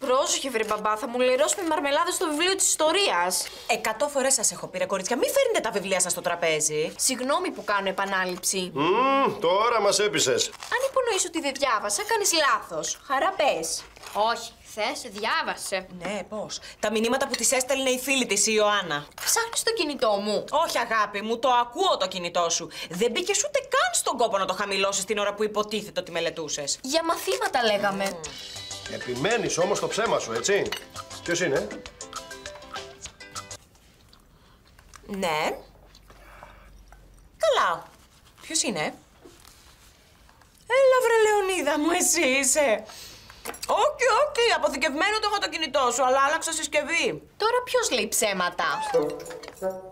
Πρόσεχε, βρε μπαμπά, θα μου λερώσει με μαρμελάδα στο βιβλίο της ιστορίας. 100 φορές σας έχω πει, ρε κορίτσια, μην φέρνετε τα βιβλία σας στο τραπέζι. Συγγνώμη που κάνω επανάληψη. Τώρα μας έπεισες. Αν υπονοείς ότι δεν διάβασα, κάνεις λάθος. Χαρά πες. Όχι, χθες διάβασε. Ναι, πώς. Τα μηνύματα που της έστελνε η φίλη της, η Ιωάννα. Ψάχνεις το κινητό μου. Όχι, αγάπη μου, το ακούω το κινητό σου. Δεν μπήκες ούτε καν στον κόπο να το χαμηλώσεις την ώρα που υποτίθεται ότι μελετούσες. Για μαθήματα λέγαμε. Επιμένεις όμως το ψέμα σου, έτσι. Ποιος είναι? Ναι. Καλά. Ποιος είναι? Έλα, βρε Λεωνίδα μου, εσύ είσαι. Όχι, αποθηκευμένο το έχω το κινητό σου, αλλά άλλαξα συσκευή. Τώρα ποιος λέει ψέματα?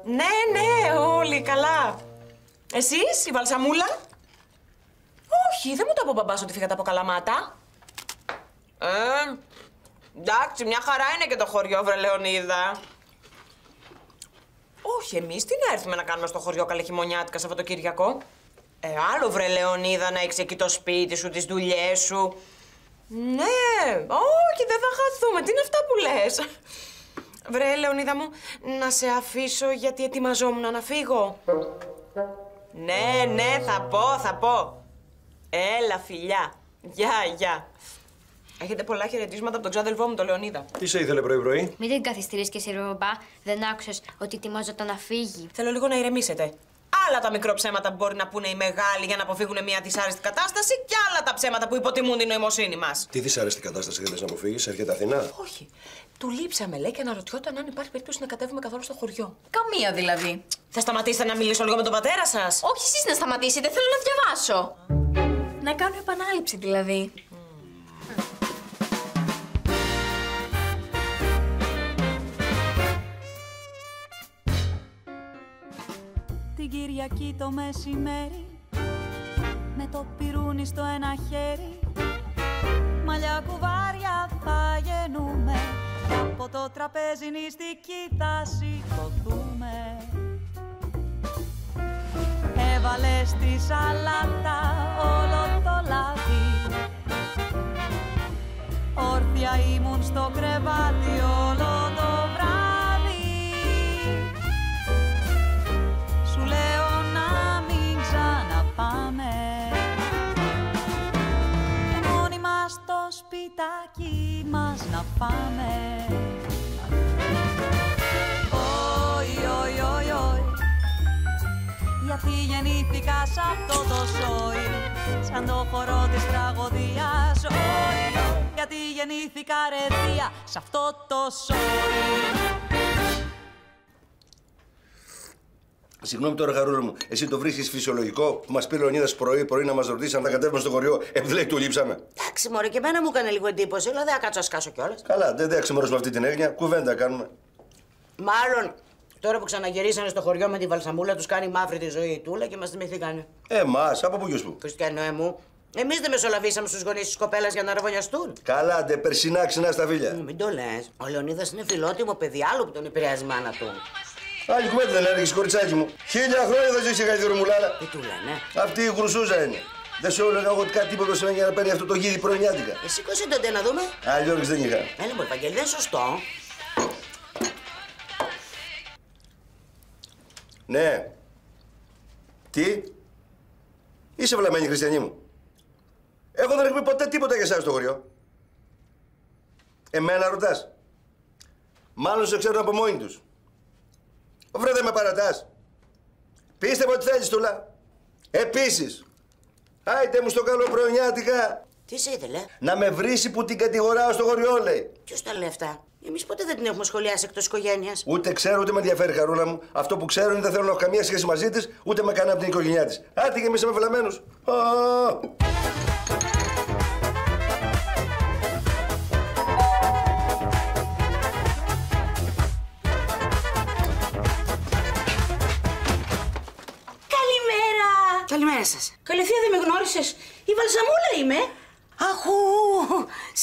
Ναι, όλοι καλά. Εσείς, η Βαλσαμούλα? Όχι, δεν μου το είπε ο μπαμπάς ότι φύγατε από Καλαμάτα. Εντάξει, μια χαρά είναι και το χωριό, βρε Λεωνίδα. Όχι, εμείς τι να έρθουμε να κάνουμε στο χωριό καλεχειμωνιάτικα Σαββατοκύριακο. Άλλο, βρε Λεωνίδα, να έχεις εκεί το σπίτι σου, τις δουλειές σου. Ναι, όχι, δεν θα χαθούμε. Τι είναι αυτά που λες? Βρε, Λεωνίδα μου, να σε αφήσω γιατί ετοιμαζόμουν να φύγω. Ναι, θα πω. Έλα, φιλιά. Γεια. Έχετε πολλά χαιρετίσματα από τον ξάδελφό μου, τον Λεωνίδα. Τι σε ήθελε πρωί-πρωί? Μην την καθυστερείς και εσύ, ρε μπαμπά. Δεν άκουσες ότι ετοιμάζονταν να φύγει. Θέλω λίγο να ηρεμήσετε. Άλλα τα μικρό ψέματα που μπορεί να πούνε οι μεγάλοι για να αποφύγουν μια δυσάρεστη κατάσταση και άλλα τα ψέματα που υποτιμούν την νοημοσύνη μας. Τι δυσάρεστη κατάσταση θέλεις να αποφύγεις, έρχεται Αθηνά? Όχι. Του λείψαμε, λέει, και αναρωτιόταν αν υπάρχει περίπτωση να κατέβουμε καθόλου στο χωριό. Καμία δηλαδή. Θα σταματήσετε να μιλήσω λίγο με τον πατέρα σας? Όχι εσείς να σταματήσετε, θέλω να διαβάσω. Να κάνω επανάληψη δηλαδή. Την Κυριακή το μεσημέρι, με το πυρούνι στο ένα χέρι, μαλλιά κουβάρια θα γεννούμε, από το τραπέζι νηστική θα σηκωθούμε. Έβαλε στη σαλάτα όλο το λάδι, όρθια ήμουν στο κρεβάτι όλο το βράδυ. Σου λέω να μην ξαναπάμε, μόνοι μας στο σπιτάκι μας να πάμε. Όι, γιατί γεννήθηκα σ' αυτό το σόι, σαν το χορό της τραγωδίας. Όι, γιατί γεννήθηκα ρε θεία σ' αυτό το σόι. Συγγνώμη τώρα, Χαρούλα μου, εσύ το βρίσκεις φυσιολογικό που μας πήρε ο Λεωνίδας πρωί να μας ρωτήσει αν θα κατέβουμε στο χωριό, επειδή λέει του λείψαμε? Εντάξει, μωρέ, και εμένα μου έκανε λίγο εντύπωση, δηλαδή θα κάτσω να σκάσω κιόλας. Καλά, δεν ξεμορώσουμε αυτή την έγνοια, κουβέντα κάνουμε. Μάλλον τώρα που ξαναγυρίσανε στο χωριό με τη Βαλσαμούλα, τους κάνει μαύρη τη ζωή η Τούλα και μας θυμηθήκανε. Εμάς, από πού και που? Χριστιανέ μου, εμείς δεν μεσολαβήσαμε στους γονείς της κοπέλας για να ραβωνιαστούν. Καλά, ντε, περσινά ξινά στα φίλια. Μην το λες. Ο Λεωνίδας είναι φιλότιμο παιδί, άλλο που τον επηρεάζει η μάνα του. Άλλη κουβέντα δεν έλεγες, κοριτσάκι μου. 1000 χρόνια θα ζήσει η καλύτερη μουλάρα. Τι του λένε? Αυτή η γρουσούζα είναι. Δεν σου έλεγα εγώ ότι κάτι τίποτα σημαίνει για να παίρνει αυτό το γίδι πρωινιάτικα. Σήκωσε τον να δούμε. Αλλιώς δεν είχα. Έλα μου, Ευαγγέλη, δεν είναι σωστό. Ναι. Τι? Είσαι βλαμμένη, χριστιανή μου. Εγώ δεν έχω πει ποτέ τίποτα για εσάς στο χωριό. Εμένα ρωτάς? Μάλλον σε ξέρουν από μόνοι τους. Βρε, δεν με παρατάς. Πίστευε ότι θέλεις, Τούλα. Επίσης, άιτε μου στο καλό πρωινιάτικα. Τι σε ήθελε? Να με βρίσει που την κατηγοράω στο χωριό, λέει. Ποιος τα λέει αυτά? Εμείς ποτέ δεν την έχουμε σχολιάσει εκτός οικογένειας. Ούτε ξέρω, ούτε με ενδιαφέρει, Χαρούλα μου. Αυτό που ξέρω είναι δεν θέλω να έχω καμία σχέση μαζί της, ούτε με κανένα από την οικογένειά της. Άντε και εμείς είμαι βλαμμένους. Καλημέρα σας. Καλή θεία, δεν με γνώρισες? Η Βαλσαμούλα είμαι. Αχού,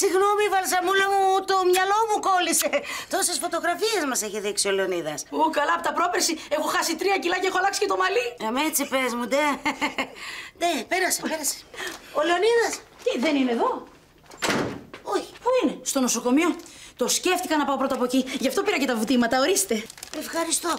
συγγνώμη, Βαλσαμούλα μου, το μυαλό μου κόλλησε. Τόσες φωτογραφίες μας έχει δείξει ο Λεωνίδας. Καλά, από τα πρόπερση έχω χάσει 3 κιλά και έχω αλλάξει και το μαλλί. Έτσι πες μου, ντε. Ντε, πέρασε. Ο Λεωνίδας. Τι, δεν είναι εδώ? Όχι. Πού είναι, στο νοσοκομείο. Το σκέφτηκα να πάω πρώτα από εκεί. Γι' αυτό πήρα και τα βουτήματα, ορίστε. Ευχαριστώ.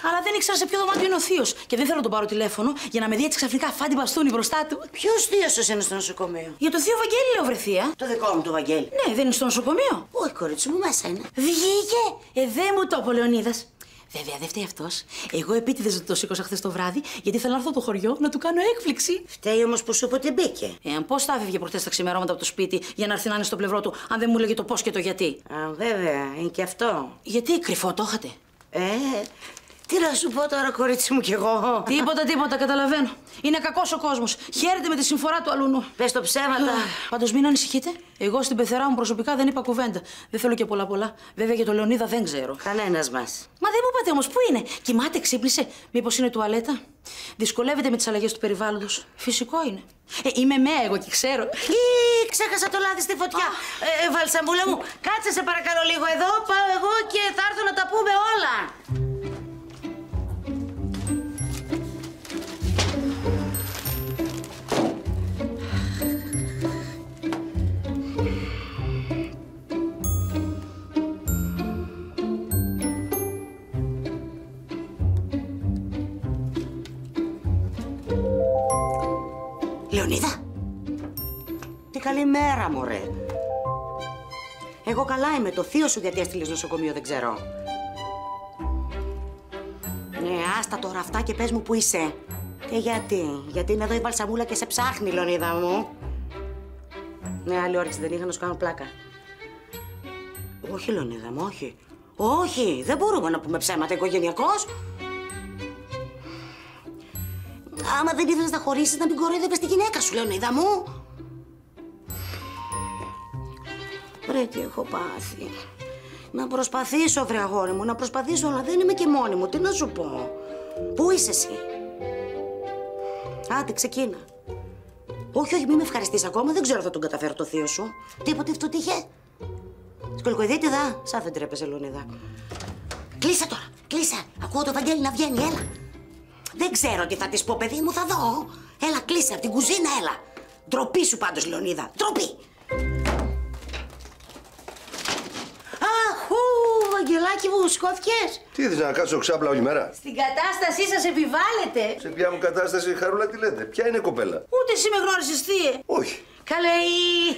Αλλά δεν ήξερα σε ποιο δωμάτιο είναι ο θείος. Και δεν θέλω να τον πάρω τηλέφωνο για να με δει έτσι ξαφνικά φάντη μπαστούνι μπροστά του. Ποιος θείος είναι στο νοσοκομείο? Για το θείο Βαγγέλη, λέω, βρε θεία. Το δικό μου το Βαγγέλη. Ναι, δεν είναι στο νοσοκομείο. Όχι, κορίτσι μου, μέσα είναι. Βγήκε. Δεν μου το είπε ο Λεωνίδας. Βέβαια, δεν φταίει αυτός. Εγώ επίτηδες δεν το σήκωσα χθες το βράδυ, γιατί ήθελα να έρθω το χωριό να του κάνω έκπληξη. Φταίει όμως που σου είπε ότι μπήκε. Πώς θα έφευγε προχθές τα ξημερώματα από το σπίτι για να έρθει να είναι στο πλευρό του, αν δεν μου έλεγε το πώς και το γιατί. Α, βέβαια, είναι και αυτό. Γιατί κρυφό το είχατε? Τι να σου πω τώρα, κορίτσι μου κι εγώ. Τίποτα, καταλαβαίνω. Είναι κακός ο κόσμος. Χαίρεται με τη συμφορά του αλουνού. Πες το ψέματα. Πάντως μην ανησυχείτε. Εγώ στην πεθερά μου προσωπικά δεν είπα κουβέντα. Δεν θέλω και πολλά. Βέβαια για τον Λεωνίδα δεν ξέρω. Κανένας μας. Μα δεν μου είπατε όμως πού είναι. Κοιμάται, ξύπνησε. Μήπως είναι τουαλέτα. Δυσκολεύεται με τις αλλαγές του περιβάλλοντος. Φυσικό είναι. Είμαι μέα εγώ και ξέρω. Ξέχασα το λάδι στη φωτιά. Βαλσαμούλα μου, κάτσε σε παρακαλώ λίγο εδώ. Πάω εγώ και θα έρθω να τα πούμε όλα. Λεωνίδα! Τι καλή μέρα, μωρέ. Εγώ καλά είμαι. Το θείο σου γιατί έστειλες νοσοκομείο δεν ξέρω. Ναι, άστα τώρα αυτά και πες μου που είσαι. Και γιατί? Γιατί είναι εδώ η Βαλσαμούλα και σε ψάχνει, Λεωνίδα μου. Ναι, άλλη όρεξη δεν είχα να σου κάνω πλάκα. Όχι, Λεωνίδα μου, όχι. Όχι, δεν μπορούμε να πούμε ψέματα οικογενειακώς. Άμα δεν ήθελες να χωρίσεις, να μην κοροϊδεύεις τη γυναίκα σου, Λεωνίδα μου. Βρε, τι έχω πάθει. Να προσπαθήσω, βρε αγόρι μου, να προσπαθήσω, αλλά δεν είμαι και μόνη μου. Τι να σου πω. Πού είσαι εσύ? Άντε, ξεκίνα. Όχι, μην με ευχαριστείς ακόμα. Δεν ξέρω αν θα τον καταφέρω το θείο σου. Τίποτε αυτό τύχε. Σκολικοειδίτιδα. Σαν δεν τρέπεσαι, Λεωνίδα. Κλείσε τώρα. Κλείσε. Ακούω το Βαγγέλη να βγαίνει. Έλα. Δεν ξέρω τι θα της πω, παιδί μου, θα δω. Έλα, κλείσε από την κουζίνα, έλα. Ντροπή σου πάντως, Λεωνίδα. Ντροπή. Αχού, Βαγγελάκι μου, σκόθηκες. Τι είδες, να κάτσω ξάπλα όλη μέρα? Στην κατάστασή σας επιβάλλετε. Σε ποια μου κατάσταση, Χαρούλα, τι λέτε? Ποια είναι η κοπέλα? Ούτε εσύ με γνώρισες, θύε. Όχι. Καλέ,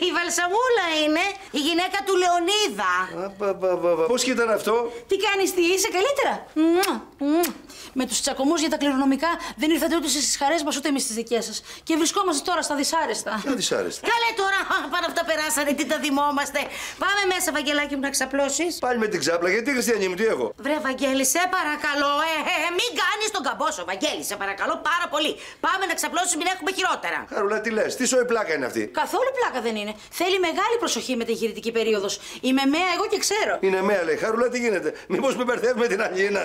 η Βαλσαμούλα είναι η γυναίκα του Λεωνίδα. Πώς και ήταν αυτό? Τι κάνεις, τι, είσαι καλύτερα? Με τους τσακωμούς για τα κληρονομικά δεν ήρθατε ούτε στις χαρές μας ούτε εμείς στις δικές σας. Και βρισκόμαστε τώρα στα δυσάρεστα. Ποια δυσάρεστα? Καλέ τώρα, πάνω αυτά περάσανε, τι τα θυμόμαστε. Πάμε μέσα, Βαγγελάκι μου, να ξαπλώσεις. Πάλι με την ξάπλα, γιατί Χριστιανή μου, τι έχω? Βρε, Βαγγέλη, σε παρακαλώ, μην κάνεις τον καμπόσο, Βαγγέλη, σε παρακαλώ πάρα πολύ. Πάμε να ξαπλώσεις, μην έχουμε χειρότερα. Χαρούλα, τι λες, τι σοϊ πλάκα είναι αυτή? Καθόλου πλάκα δεν είναι. Θέλει μεγάλη προσοχή με τη γυρητική περίοδος. Είμαι μέα εγώ και ξέρω. Είναι μέα, λέει. Χαρούλα, τι γίνεται? Μήπως με μπερδεύουμε την Αγίνα?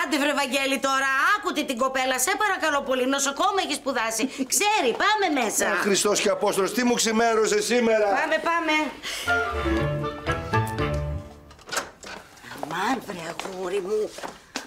Άντε, βρε, Βαγγέλη, τώρα, άκουτε την κοπέλα, σε παρακαλώ πολύ. Νοσοκόμα έχει σπουδάσει. Ξέρει, πάμε μέσα. Χριστός και Απόστολος, τι μου ξημέρωσε σήμερα? Πάμε. Αμάν, βρε, αγόρι μου.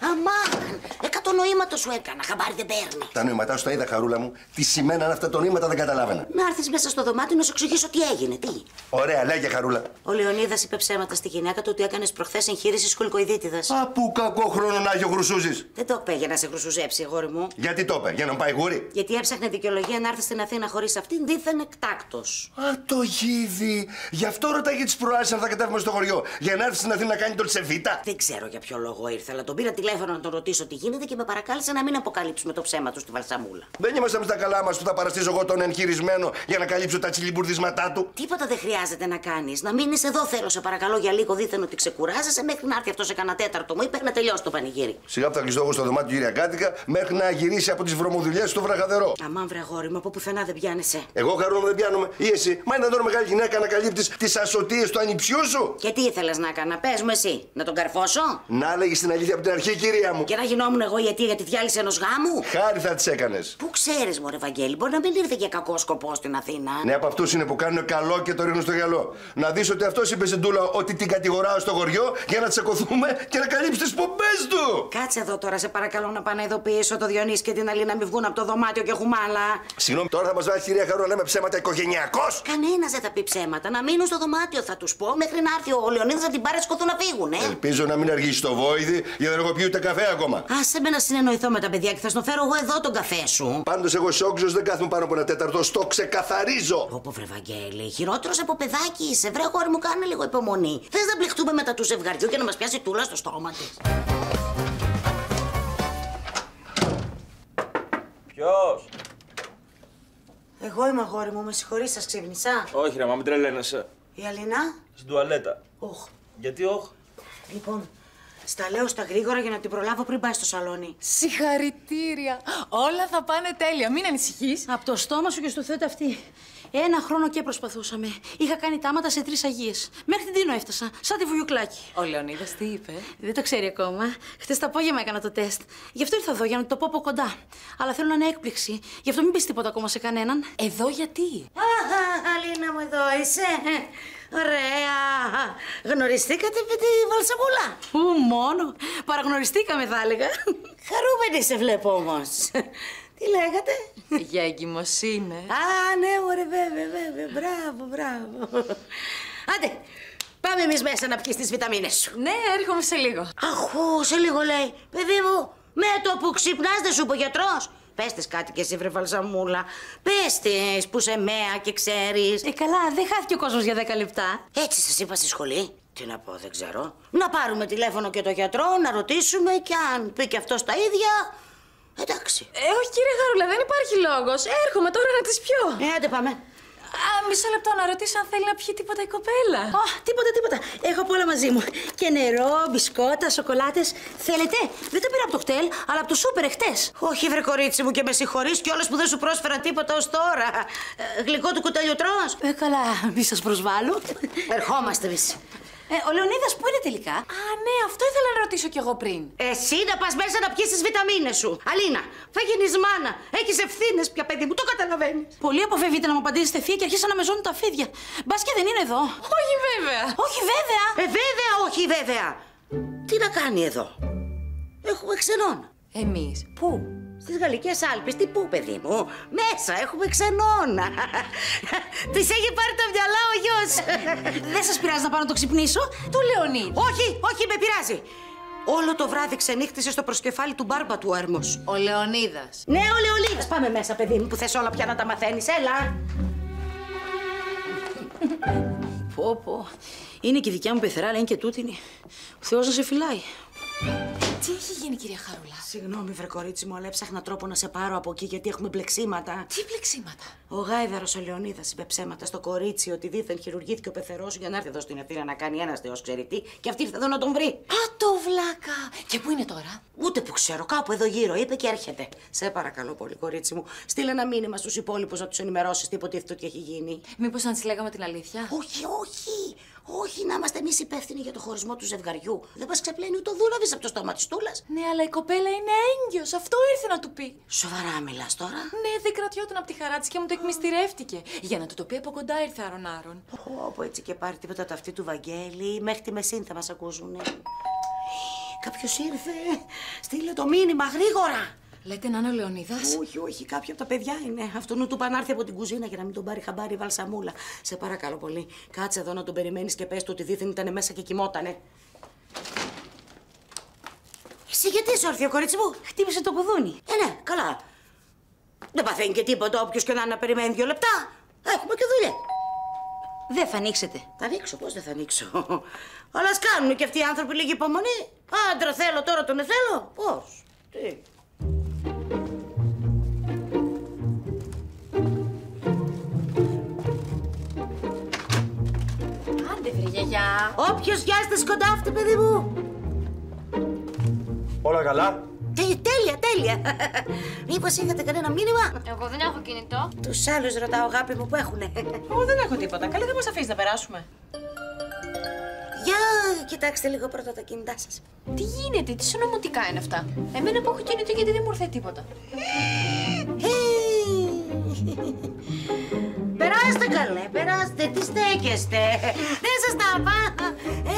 Αμάν! Εκατό νοήματο σου έκανα, χαμπάρι δεν παίρνει. Τα νοήματά σου τα είδα, Χαρούλα μου. Τι σημαίναν αυτά τα νοήματα δεν καταλάβαινα. Να έρθεις μέσα στο δωμάτιο να σου εξηγήσω τι έγινε, τι. Ωραία, λέγε, Χαρούλα. Ο Λεωνίδας είπε ψέματα στη γυναίκα του ότι έκανες προχθές εγχείρηση σκολικοειδίτιδας. Α, που κακό χρόνο να έχει ο Χρυσούζης. Δεν το είπε για να σε χρυσουζέψει, αγόρι μου. Γιατί το είπε, για να πάει γούρι? Γιατί έψαχνε δικαιολογία να έρθει στην Αθήνα χωρίς αυτήν, δίθεν εκτάκτος. Α, το γίδι. Γι' αυτό ρωτάγε τις προάλλες αν θα κατέβουμε στο χωριό. Για να έρθει στην Αθήνα να κάνει τον Τσεβίτα. Δεν ξέρω για ποιο λόγο ήρθε, αλλά τον πήρα τηλέφωνο να τον ρωτήσω τι γίνεται και με παρακάλεσε να μην αποκαλύψουμε το ψέμα του στη Βαλσαμούλα. Δεν ήμασταν στα καλά μας που θα παραστήσω εγώ τον εγχειρισμένο για να καλύψω τα τσιλιμπουρδίσματά του. Τίποτα δεν χρειάζεται να κάνεις. Να μείνεις εδώ, θέλω σε παρακαλώ για λίγο, δίθεν ότι ξεκουράζεσαι μέχρι να έρθει αυτό σε κανένα τέταρτο μου είπε να τελειώσει το πανηγύρι. Σιγά που θα κλειστώ εγώ στο δωμάτιο Κυριακάτικα μέχρι να γυρίσει από τις βρωμοδουλειές στο βραχαδερό. Αμάν, βρε αγόρι μου, από πουθενά δεν πιάνεσαι. Εγώ, Χαρούλα, δεν πιάνομαι. Ή εσύ. Μα είναι τώρα μεγάλη γυναίκα να καλύπτεις τις ασωτίες του ανιψιού σου. Και τι ήθελες να έκανα, πες μου εσύ, να τον καρφώσω. Να έλεγε την αλήθεια από την αρχή, κυρία μου. Και να γινόμουν εγώ η αιτία για τη διάλυση ενός γάμου. Χάρη θα τις έκανες. Πού ξέρεις, μωρέ Βαγγέλη, μπορεί να μην ήρθε για κακό σκοπό στην Αθήνα. Ναι, από αυτούς είναι που κάνουν καλό και το ρίχνουν στο γυαλό. Να δεις ότι αυτός είπε στην Τούλα ότι την κατηγοράω στο χωριό για να τσακωθούμε και να καλύψει τις πομπές του. Κάτσε εδώ τώρα, σε παρακαλώ, να πάω να ειδοποιήσω το Διονύση και την Αλή να μην βγουν από το δωμάτιο και χουμάλα. Συγγνώμη, τώρα θα μας βάλει κυρία Χαρούλα να λέμε ψέματα οικογενειακός. Κανένας δεν θα πει ψέματα. Να μείνουν στο δωμάτιο, θα τους πω, μέχρι να έρθει ο Λεωνίδας να την πάρει σκοτώ να φύγουν, Ελπίζω να μην αργήσει το βόηδι για να ενεργοποιεί ούτε καφέ ακόμα. Άσε με να συνεννοηθώ με τα παιδιά και θα στο φέρω εγώ εδώ τον καφέ σου. Πάντως εγώ σε όξος δεν κάθομαι πάνω από ένα τέταρτο, στο ξεκαθαρίζω. Όπο βρε Βαγγέλη, χειρότερος από παιδάκι είσαι. Βρε αγόρι μου, κάνε λίγο υπομονή. Θες να μπλεχτούμε μετά του ζευγαριού και να μας πιάσει Τούλα στο στόμα της. Ποιος? Εγώ είμαι αγόρι μου, με συγχωρείς, σας ξύπνησα. Όχι ρε, μα μην τρελαίνεσαι. Η Αλίνα. Στην τουαλέτα. Όχ. Γιατί όχι? Λοιπόν, στα λέω στα γρήγορα για να την προλάβω πριν πάει στο σαλόνι. Συγχαρητήρια. Όλα θα πάνε τέλεια. Μην ανησυχείς. Από το στόμα σου και στο Θεό αυτή. Ένα χρόνο και προσπαθούσαμε. Είχα κάνει τάματα σε 3 αγίες. Μέχρι την Τίνο έφτασα, σαν τη Βουλιουκλάκη. Ο Λεωνίδας τι είπε? Δεν το ξέρει ακόμα. Χθες το απόγευμα έκανα το τεστ. Γι' αυτό ήρθα εδώ, για να το πω από κοντά. Αλλά θέλω να είναι έκπληξη. Γι' αυτό μην πεις τίποτα ακόμα σε κανέναν. Εδώ γιατί? Αλίνα μου, εδώ είσαι. Ωραία. Γνωριστήκατε με τη Βαλσαμούλα? Ου, μόνο. Παραγνωριστήκαμε, θα έλεγα. Χαρούμενη σε βλέπω όμως. Τι λέγατε? Για εγκυμοσύνη. Α, ναι, μωρέ, βέβαια. Μπράβο. Άντε, πάμε εμείς μέσα να πιεις τις βιταμίνες σου. Ναι, έρχομαι σε λίγο. Αχού, σε λίγο λέει. Παιδί μου, με το που ξυπνάς δεν σου είπε ο γιατρός? Πες της κάτι κι εσύ, βρε Βαλσαμούλα. Πες της που σε μέα και ξέρεις. Καλά, δεν χάθηκε ο κόσμος για 10 λεπτά. Έτσι σας είπα στη σχολή. Τι να πω, δεν ξέρω. Να πάρουμε τηλέφωνο και το γιατρό, να ρωτήσουμε κι αν πει κι αυτός τα ίδια. Εντάξει. Όχι, κύριε Χαρούλα, δεν υπάρχει λόγος. Έρχομαι τώρα να τις πιω. Άντε πάμε. Μισό λεπτό να ρωτήσω αν θέλει να πιει τίποτα η κοπέλα. Τίποτα. Έχω απ' όλα μαζί μου. Και νερό, μπισκότα, σοκολάτες. Θέλετε? Δεν τα πήρα από το κτέλ, αλλά από το σούπερ εχθές. Όχι, βρε κορίτσι μου, και με συγχωρείς κιόλας που δεν σου πρόσφερα τίποτα ως τώρα. Γλυκό του κουταλιού τρως? Καλά, μη σας προσβάλλω. Ερχόμαστε εμείς. Ο Λεωνίδας πού είναι τελικά? Α, ναι, αυτό ήθελα να ρωτήσω κι εγώ πριν. Εσύ να πας μέσα να πιεις τις βιταμίνες σου. Αλίνα, θα γίνεις μάνα. Έχεις ευθύνες πια, παιδί μου, το καταλαβαίνεις. Πολύ αποφεύγετε να μου απαντήσετε θεία και αρχίσαν να με ζώνουν τα φίδια. Μπας και δεν είναι εδώ. Όχι βέβαια. Όχι βέβαια. Βέβαια, όχι βέβαια. Τι να κάνει εδώ? Έχουμε ξενών. Εμείς, πού? Στις Γαλλικές Άλπεις, τι πού, παιδί μου? Μέσα έχουμε ξενώνα. Της έχει πάρει τα μυαλά ο γιος. Δεν σας πειράζει να πάω να το ξυπνήσω? Του Λεωνίδη. Όχι, με πειράζει. Όλο το βράδυ ξενύχτησε στο προσκεφάλι του μπάρμπα του Έρμος. Ο Λεωνίδας. Ναι, ο Λεωνίδας. Πάμε μέσα, παιδί μου, που θες όλα πια να τα μαθαίνεις. Έλα. Πω. Είναι και η δικιά μου πεθερά, αλλά είναι και τούτινη. Ο Θεός να σε φυλάει. Τι έχει γίνει, κυρία Χαρούλα? Συγγνώμη, βρε κορίτσι μου, αλλά έψαχνα τρόπο να σε πάρω από εκεί γιατί έχουμε μπλεξίματα. Τι πλεξίματα? Ο Γάιδαρος ο Λεωνίδας είπε ψέματα στο κορίτσι ότι δήθεν χειρουργήθηκε ο πεθερός σου για να έρθει εδώ στην Αθήνα να κάνει ένας θεός ξέρει τι, και αυτή ήρθε εδώ να τον βρει. Α, το βλάκα! Και πού είναι τώρα? Ούτε που ξέρω, κάπου εδώ γύρω είπε και έρχεται. Σε παρακαλώ πολύ, κορίτσι μου, στείλε ένα μήνυμα στους υπόλοιπους να τους ενημερώσεις τι υποτίθεται ότι έχει γίνει. Μήπως να της λέγαμε την αλήθεια? Όχι, να είμαστε εμείς υπεύθυνοι για το χωρισμό του ζευγαριού. Δεν μας ξεπλένει ούτε ο δούλαβης από το στόμα της Τούλας. Ναι, αλλά η κοπέλα είναι έγκυος. Αυτό ήρθε να του πει. Σοβαρά μιλάς τώρα? Ναι, δεν κρατιόταν από τη χαρά της και μου το εκμυστηρεύτηκε. Για να του το πει από κοντά ήρθε άρον-άρον. Όπου έτσι και πάρει τίποτα τα αυτή του Βαγγέλη, μέχρι τη Μεσίν θα μας ακούσουνε. Κάποιος ήρθε. Στείλε το μήνυμα γρήγορα. Λέτε να είναι ο Λεωνίδας? Όχι, κάποιο από τα παιδιά είναι. Αυτόν του πάνε έρθει από την κουζίνα για να μην τον πάρει χαμπάρι η Βαλσαμούλα. Σε παρακαλώ πολύ. Κάτσε εδώ να τον περιμένεις και πες του ότι δήθεν ήταν μέσα και κοιμότανε. Εσύ γιατί είσαι όρθιο, κορίτσι μου? Χτύπησε το κουδούνι. Ναι, καλά. Δεν παθαίνει και τίποτα όποιος και να περιμένει 2 λεπτά. Έχουμε και δουλειά. Δεν θα ανοίξετε? Θα ανοίξω, πώς δεν θα ανοίξω? Αλλά ας κάνουν και αυτοί οι άνθρωποι λίγη υπομονή. Άντρα θέλω, τώρα τον θέλω. Πώς? Τι? Άντε βρε γιαγιά. Όποιος γιάστε σκοντάφτε, παιδί μου. Όλα καλά? Τέλεια. Μήπως είχατε κανένα μήνυμα? Εγώ δεν έχω κινητό. Τους άλλους ρωτάω, αγάπη μου, που έχουνε. Εγώ δεν έχω τίποτα. Καλή, δεν μας αφήσει να περάσουμε. Για κοιτάξτε λίγο πρώτα τα κινητά σας. Τι γίνεται, τι συνωμοτικά είναι αυτά. Εμένα που έχω κινητό γιατί δεν μου ήρθε τίποτα. Περάστε καλέ, περάστε, τι στέκεστε. Δεν σας τα είπα.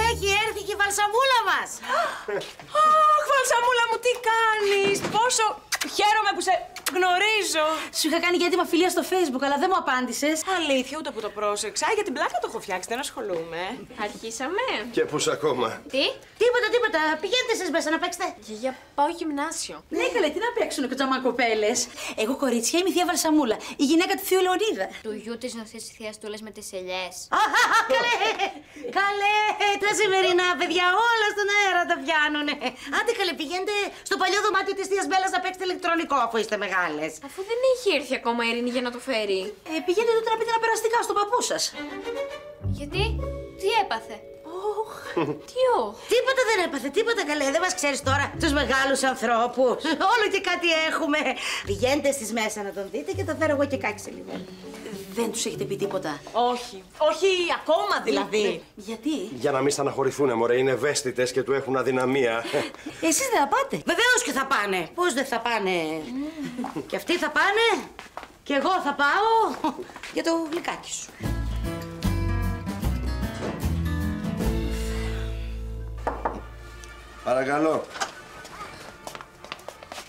Έχει έρθει και η βαλσαμούλα μας. Αχ, Βαλσαμούλα μου, τι κάνεις! Πόσο χαίρομαι που σε γνωρίζω! Σου είχα κάνει και έτοιμα φιλία στο Facebook, αλλά δεν μου απάντησες. Αλήθεια, ούτε που το πρόσεξα. Για την πλάκα το έχω φτιάξει, δεν ασχολούμαι. Αρχίσαμε. Και πώς ακόμα. Τι? Τίποτα. Πηγαίνετε εσείς μέσα να παίξετε. Για πάω γυμνάσιο. Ναι, καλέ, τι να παίξουνε κοτζαμακοπέλες. Εγώ κορίτσια είμαι η θεία Βαλσαμούλα, η γυναίκα του θείου Λεωνίδα. Του γιου της νοθής θείας τούλες με τις ελιές. Καλέ, τα σημερινά παιδιά όλα στον αέρα τα πιάνουνε. Άντε καλέ, πηγαίνετε στο παλιό δωμάτιο της θείας Μπέλας να παίξετε ηλεκτρονικό αφού είστε μεγάλες. Αφού δεν έχει έρθει ακόμα η Ειρήνη για να το φέρει. Πηγαίνετε τότε να πείτε ένα περαστικά στον παππού σας. Γιατί, τι έπαθε? Τι όχι. Τίποτα δεν έπαθε, τίποτα καλέ. Δεν μας ξέρεις τώρα τους μεγάλους ανθρώπους. Όλο και κάτι έχουμε. Πηγαίνετε στις μέσα να τον δείτε και θα φέρω εγώ και κάτι σε λίγο. Δεν τους έχετε πει τίποτα? Όχι, ακόμα δηλαδή. Γιατί? Για να μην στεναχωρηθούνε, μωρέ, είναι ευαίσθητες και του έχουν αδυναμία. Εσείς δεν θα πάτε? Βεβαίως και θα πάνε. Πώς δεν θα πάνε. Και αυτοί θα πάνε. Και εγώ θα πάω για το γλυκάκι σου. Παρακαλώ.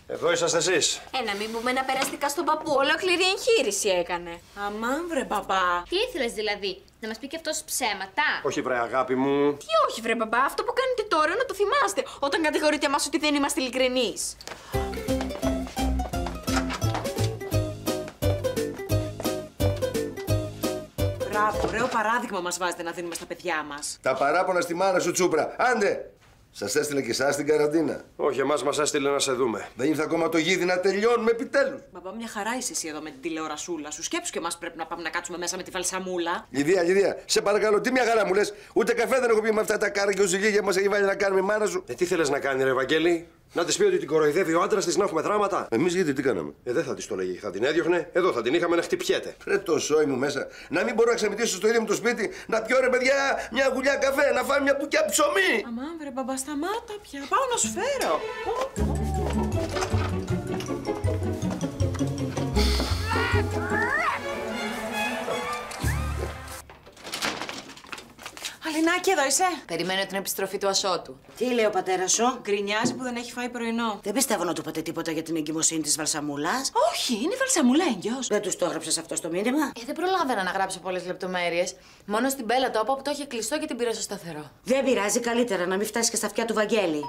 Εδώ είσαστε εσείς. Να μην πούμε ένα περαστικά στον παππού. Ολόκληρη εγχείρηση έκανε. Αμάν βρε παπά. Τι ήθελες δηλαδή, να μας πει και αυτός ψέματα? Όχι βρε αγάπη μου. Τι όχι, βρε μπαμπά, αυτό που κάνετε τώρα να το θυμάστε όταν κατηγορείτε εμάς ότι δεν είμαστε ειλικρινείς. Μπράβο, ωραίο παράδειγμα μας βάζετε να δίνουμε στα παιδιά μας. Τα παράπονα στη μάνα σου, Τσούπρα. Άντε! Σας έστειλε και εσάς την καραντίνα. Όχι, εμάς μας έστειλε να σε δούμε. Δεν ήρθε ακόμα το γίδι να τελειώνουμε επιτέλους. Μπαμπά, μια χαρά είσαι εσύ εδώ με την τηλεορασούλα σου. Σκέψου και εμάς πρέπει να πάμε να κάτσουμε μέσα με τη Βαλσαμούλα. Λιδία, σε παρακαλώ, τι μια χαρά μου λες. Ούτε καφέ δεν έχω πει με αυτά τα κάρα και ουζιλίγια που μας έχει βάλει να κάνουμε η μάνα σου. Τι θέλεις να κάνει, ρε Βαγγέλη? Να της πει ότι την κοροϊδεύει ο άντρας της να έχουμε δράματα. Εμείς γιατί τι κάναμε? Δεν θα της το λέγει. Θα την έδιωχνε. Εδώ θα την είχαμε να χτυπιέται. Ρε το σόι μου μέσα. Να μην μπορώ να ξεμητήσω στο ίδιο μου το σπίτι. Να πιω ρε παιδιά μια γουλιά καφέ. Να φάμε μια μπουκιά ψωμί. Αμάν βρε μπαμπά, σταμάτα πια. Πάω να σου φέρω. Αλινάκη, εδώ είσαι. Περιμένω την επιστροφή του Ασώτου. Τι λέει ο πατέρας σου? Γκρινιάζει που δεν έχει φάει πρωινό. Δεν πιστεύω να του είπατε τίποτα για την εγκυμοσύνη της Βαλσαμούλας. Όχι, είναι η Βαλσαμούλα έγκυος. Δεν τους το έγραψες αυτό στο μήνυμα? Δεν προλάβαινα να γράψω πολλές λεπτομέρειες. Μόνο στην Μπέλα το είπα που το είχε κλειστό και την πήρα στο σταθερό. Δεν πειράζει, καλύτερα να μην φτάσει και στα αυτιά του Βαγγέλη.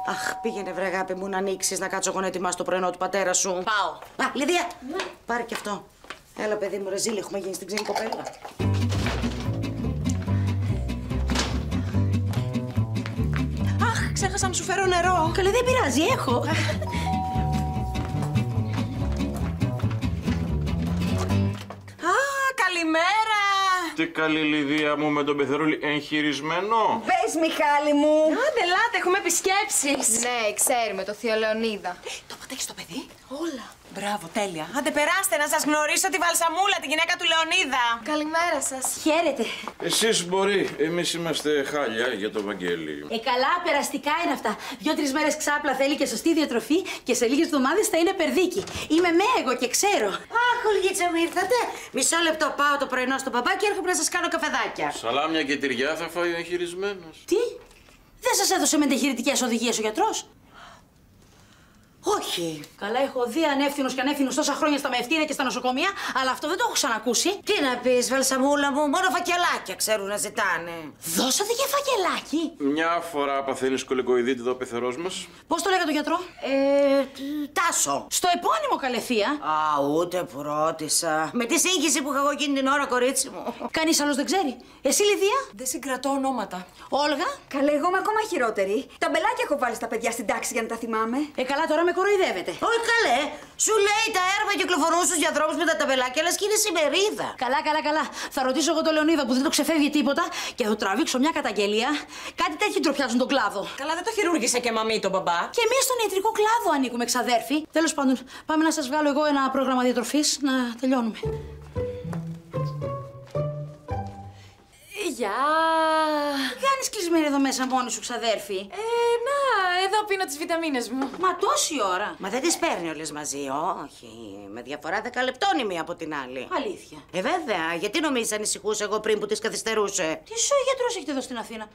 Αχ, πήγαινε βρε αγάπη μου να ανοίξεις, να κάτσω εγώ να ετοιμάσω το πρωινό του πατέρα σου. Πάω. Α, Λιδία, πάρε και αυτό. Έλα παιδί μου, ρε ζήλη, έχουμε γίνει στην ξένη κοπέλα. Αχ, ξέχασα να σου φέρω νερό. Καλέ, δεν πειράζει, έχω. Α, καλημέρα. Τι καλή Λιδία μου με τον πεθερούλι εγχειρισμένο. Πες, Μιχάλη μου. Άντε, ελάτε, έχουμε επισκέψεις. Ναι, ξέρουμε, το θείο Λεωνίδα. Το πατέχει το παιδί. Όλα. Μπράβο, τέλεια. Άντε, περάστε να σας γνωρίσω τη Βαλσαμούλα, τη γυναίκα του Λεωνίδα. Καλημέρα σας. Χαίρετε. Εσείς μπορεί, εμείς είμαστε χάλια για το Βαγγέλη. Καλά, περαστικά είναι αυτά. 2-3 μέρες ξάπλα θέλει και σωστή διατροφή και σε λίγες εβδομάδες θα είναι περδίκι. Είμαι μέγο και ξέρω. Αχ, Ολγίτσα μου ήρθατε. Μισό λεπτό πάω το πρωινό στο παπά και έρχομαι να σας κάνω καφεδάκια. Σαλάμια και τυριά θα φάει ο εγχειρισμένος. Τι? Δεν σας έδωσε μεταχειρητικές οδηγίες ο γιατρός? Όχι. Καλά, έχω δει ανεύθυνους και ανεύθυνους τόσα χρόνια στα μευτήρια και στα νοσοκομεία, αλλά αυτό δεν το έχω ξανακούσει. Τι να πεις, Βαλσαμούλα μου, μόνο φακελάκια ξέρουν να ζητάνε. Δώσατε και φακελάκι. Μια φορά παθαίνει σκολικοειδίτιδα ο πεθερός μας. Πώς το λέγατε το γιατρό? Τάσο. Στο επώνυμο, καλέ θεία. Α, ούτε που ρώτησα. Με τη σύγχυση που είχα εγώ εκείνη την ώρα, κορίτσι μου. Κανείς άλλος δεν ξέρει. Εσύ, Λιδία? Δεν συγκρατώ ονόματα. Όλγα? Καλέ, εγώ είμαι ακόμα χειρότερη. Τα μπελάκια έχω βάλει στα παιδιά στην τάξη για να τα θυμάμαι. Καλά, τώρα με κοροϊδεύετε. Όχι καλέ. Σου λέει τα έρβα κυκλοφορούν στους διαδρόμους με τα ταμπελάκια, αλλά και είναι ημερίδα. Καλά. Θα ρωτήσω εγώ τον Λεωνίδα που δεν το ξεφεύγει τίποτα και θα του τραβήξω μια καταγγελία. Κάτι τέτοιο ντροπιάζουν τον κλάδο. Καλά, δεν το χειρούργησε και μαμή τον μπαμπά. Και εμείς στον ιατρικό κλάδο ανήκουμε, ξαδέρφοι. Τέλος πάντων, πάμε να σας βγάλω εγώ ένα πρόγραμμα διατροφής να τελειώνουμε. Γεια. Για κάνεις κλεισμένη εδώ μέσα μόνη σου, ξαδέρφη? Να, εδώ πίνω τις βιταμίνες μου. Μα τόση ώρα. Μα δεν τις παίρνει όλες μαζί, όχι. Με διαφορά 10 λεπτών η μία από την άλλη. Αλήθεια. Βέβαια, γιατί νομίζεις ανησυχούσα εγώ πριν που τις καθυστερούσε? Τι γιατρός έχετε εδώ στην Αθήνα?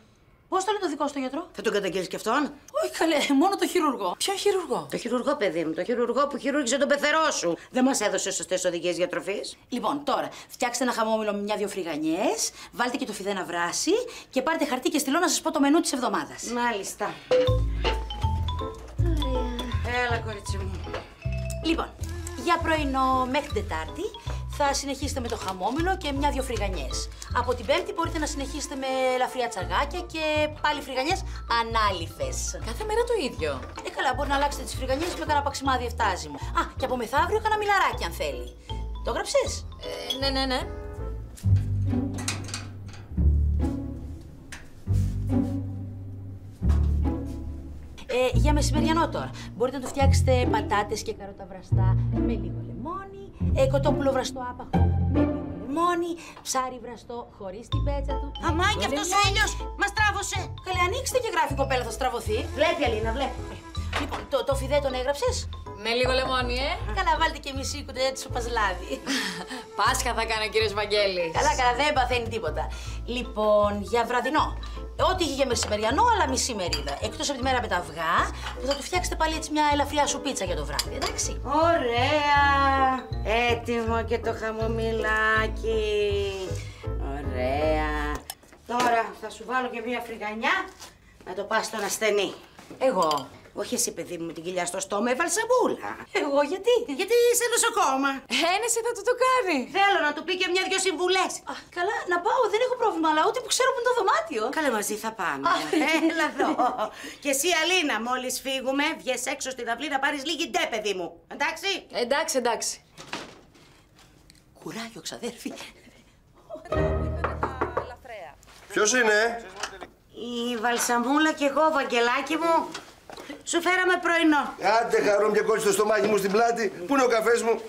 Πώς το λέει το δικό σου το γιατρό? Θα τον καταγγείλεις και αυτόν? Όχι καλέ, μόνο το χειρουργό. Ποιο χειρουργό? Το χειρουργό, παιδί μου, το χειρουργό που χειρούργησε τον πεθερό σου. Δεν μας έδωσε σωστές οδηγίες διατροφής. Λοιπόν, τώρα φτιάξτε ένα χαμόμηλο με μια-δυο φρυγανιές, βάλτε και το φιδέ να βράσει και πάρτε χαρτί και στυλό να σας πω το μενού της εβδομάδας. Μάλιστα. Έλα, κορίτσι μου. Λοιπόν, για πρωινό μέχρι την Τετάρτη θα συνεχίσετε με το χαμόμηλο και μια-δυο φρυγανιές. Από την Πέμπτη μπορείτε να συνεχίσετε με ελαφριά τσαγάκια και πάλι φρυγανιές ανάλυφες. Κάθε μέρα το ίδιο. Καλά, μπορεί να αλλάξετε τις φρυγανιές με κανένα παξιμάδι εφτάζιμο. Α, και από μεθαύριο κανένα μιλαράκι αν θέλει. Το έγραψες? Ναι. Για μεσημεριανό τώρα. Μπορείτε να του φτιάξετε πατάτες και καρότα βραστά με λίγο λεμόνι, κοτόπουλο βραστό άπαχο με λίγο λεμόνι, ψάρι βραστό χωρίς την πέτσα του. Αμά, και αυτός ο ήλιος μας τράβωσε. Καλέ, ανοίξτε και γράφει η κοπέλα, θα στραβωθεί. Βλέπει, Αλίνα, βλέπει. Λοιπόν, το φιδέ τον έγραψες? Με λίγο λεμόνι, Καλά, βάλτε και μισή κουταλιά της σούπας λάδι. Πάσχα θα κάνει ο κύριος Βαγγέλης. Καλά, δεν παθαίνει τίποτα. Λοιπόν, για βραδινό. Ό,τι είχε για μεσημεριανό, αλλά μισή μερίδα. Εκτός από τη μέρα με τα αυγά, που θα του φτιάξετε πάλι έτσι μια ελαφριά σουπίτσα για το βράδυ, εντάξει. Ωραία! Έτοιμο και το χαμομηλάκι. Ωραία. Τώρα θα σου βάλω και μια φρυγανιά να το πας στον ασθενή. Εγώ. Όχι εσύ, παιδί μου, με την κοιλιά στο στόμα, έβαλε σαμπούλα. Εγώ γιατί? Γιατί είσαι νοσοκόμα. Ένεση θα του το κάνει. Θέλω να του πει και μια-δυο συμβουλές. Καλά, να πάω, δεν έχω πρόβλημα, αλλά ούτε που ξέρω που είναι το δωμάτιο. Καλά, μαζί θα πάμε. Έλα εδώ. Και εσύ, Αλίνα, μόλις φύγουμε, βγες έξω στην αυλή να πάρεις λίγη ντε, παιδί μου. Εντάξει? Εντάξει. Κουράγιο, ξαδέρφη. Ποιος είναι? Η Βαλσαμούλα και εγώ, Βαγγελάκι μου, σου φέραμε πρωινό. Άντε, χαρώ μια κόλληση στο στομάχι μου στην πλάτη. Πού είναι ο καφές μου?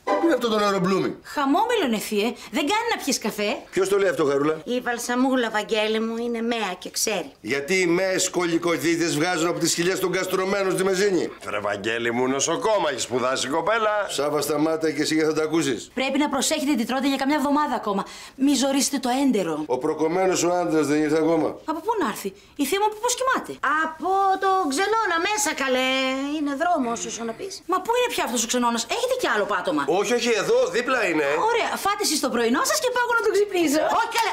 Πού είναι αυτό το νερομπλούμι? Χαμόμηλο είναι, θύε. Δεν κάνει να πιεις καφέ. Ποιος το λέει αυτό, Χαρούλα? Η Βαλσαμούλα, Βαγγέλη μου, είναι μέα και ξέρει. Γιατί οι μέες κολλικοειδίτες βγάζουν από τις χιλιές των καστρωμένων στη Μεζίνη. Ρε Βαγγέλη μου, νοσοκόμα έχει σπουδάσει, κοπέλα. Σάβα, σταμάτα και εσύ θα τα ακούσεις. Πρέπει να προσέχετε τι τρώτε για καμιά εβδομάδα ακόμα. Μη ζορίσετε το έντερο. Ο προκομμένος ο άντρας δεν ήρθε ακόμα. Από πού να έρθει? Η θεία μου πώς κοιμάται? Από το ξενώνα μέσα, καλέ. Είναι δρόμος, όσο να πεις. Μα πού είναι πια αυτός ο ξενώνας? Έχετε κι άλλο πάτωμα? Όχι, εδώ, δίπλα είναι. Ωραία, φάτε εσείς το πρωινό σας και πάω να τον ξυπνήσω. Όχι, καλέ,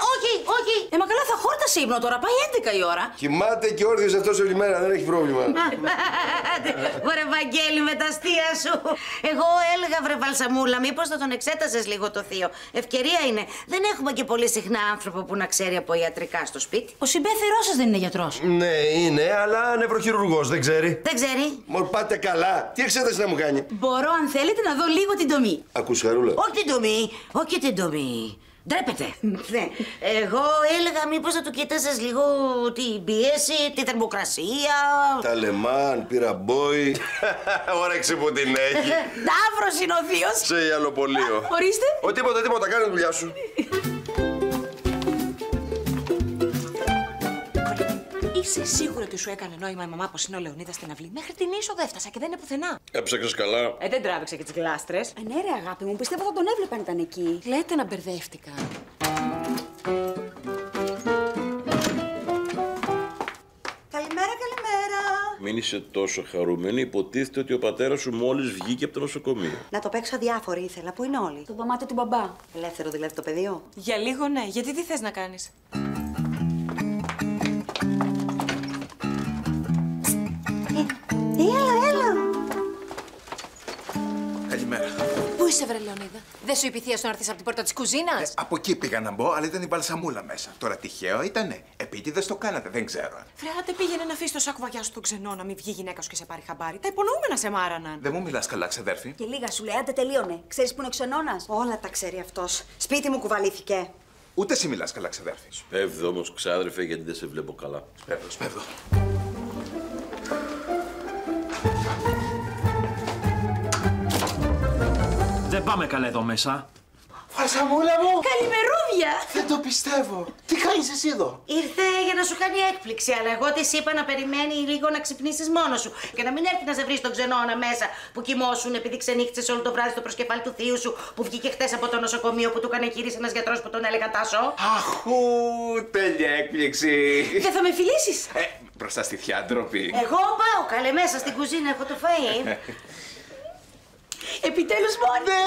όχι. Μα καλά, θα χόρτασε ύπνο τώρα. Πάει 11 η ώρα. Κοιμάται και όρθιος αυτός όλη μέρα, δεν έχει πρόβλημα. Βρε Βαγγέλη, με τα αστεία σου. Εγώ έλεγα, βρε Βαλσαμούλα, μήπως θα τον εξέτασες λίγο το θείο. Ευκαιρία είναι. Δεν έχουμε και πολύ συχνά άνθρωπο που να ξέρει από ιατρικά στο σπίτι. Ο συμπέθερός σας δεν είναι γιατρός? Ναι, είναι, αλλά νευροχειρουργός, δεν ξέρει. Δεν ξέρει. Μωρ, πάτε καλά. Τι εξέταση να μου κάνει? Μπορώ, αν θέλετε, να δω λίγο την τομή. Ακούς, Χαρούλα. Όχι την τομή. Ντρέπεται. Εγώ έλεγα μήπως θα του κοίτασες λίγο την πίεση, τη θερμοκρασία. Τα λεμάν, πήρα μπόι. Όρεξη που την έχει. Ταύρος είναι ο θείος. Σε ιαλοπολείο. Ορίστε. Τίποτα, κάνε τη δουλειά σου. Είσαι σίγουρο ότι σου έκανε νόημα η μαμά πως είναι ο Λεωνίδας στην αυλή? Μέχρι την είσοδο έφτασα και δεν είναι πουθενά. Έψαξες καλά? Δεν τράβηξε και τις γλάστρες. Ναι, ρε αγάπη μου, πιστεύω θα τον έβλεπαν ήταν εκεί. Λέτε να μπερδεύτηκα. Καλημέρα. Μην είσαι τόσο χαρούμενη. Υποτίθεται ότι ο πατέρας σου μόλις βγήκε από το νοσοκομείο. Να το παίξω αδιάφορη ήθελα. Πού είναι όλοι? Το δωμάτιο του μπαμπά. Ελεύθερο δηλαδή το πεδίο. Για λίγο ναι. Γιατί τι θες να κάνεις? Έλα. Καλημέρα. Πού είσαι, βρε Λεωνίδα? Δεν σου είπε η θεία σου να έρθεις από την πόρτα της κουζίνας? Από εκεί πήγα να μπω, αλλά ήταν η Βαλσαμούλα μέσα. Τώρα τυχαίο ήτανε. Επίτηδες το κάνατε, δεν ξέρω. Φρεάτε, πήγαινε να αφήσει το σάκο βαγιά σου τον ξενό, να μην βγει η γυναίκα σου και σε πάρει χαμπάρι. Τα υπονοούμενα σε μάραναν. Δεν μου μιλάς καλά, ξεδέρφη. Και λίγα σου λέει, άντε τελείωνε. Ξέρεις που είναι ο ξενώνας? Όλα τα ξέρει αυτός. Σπίτι μου κουβαλήθηκε. Ούτε εσύ μιλάς καλά, ξεδέρφη. Σπέβδω όμως, ξάδερφε, γιατί δεν σε βλέπω καλά. Σπέβδω. Δεν πάμε καλά εδώ μέσα. Φαρσαμούλα μου! Καλημερούδια! Δεν το πιστεύω. Τι κάνεις εσύ εδώ? Ήρθε για να σου κάνει έκπληξη, αλλά εγώ της είπα να περιμένει λίγο να ξυπνήσεις μόνος σου και να μην έρθει να σε βρει στον ξενώνα μέσα που κοιμώσουν επειδή ξενύχτησες όλο το βράδυ στο προσκεφάλι του θείου σου που βγήκε χτες από το νοσοκομείο που του έκανε χείριση ένας γιατρός που τον έλεγα Τάσο. Αχού, τέλεια έκπληξη. Δεν θα με φιλήσεις? Μπροστά στη θεία ντροπή. Εγώ πάω καλέ μέσα στην κουζίνα, έχω το φαΐ. Επιτέλους μόνη. Ναι,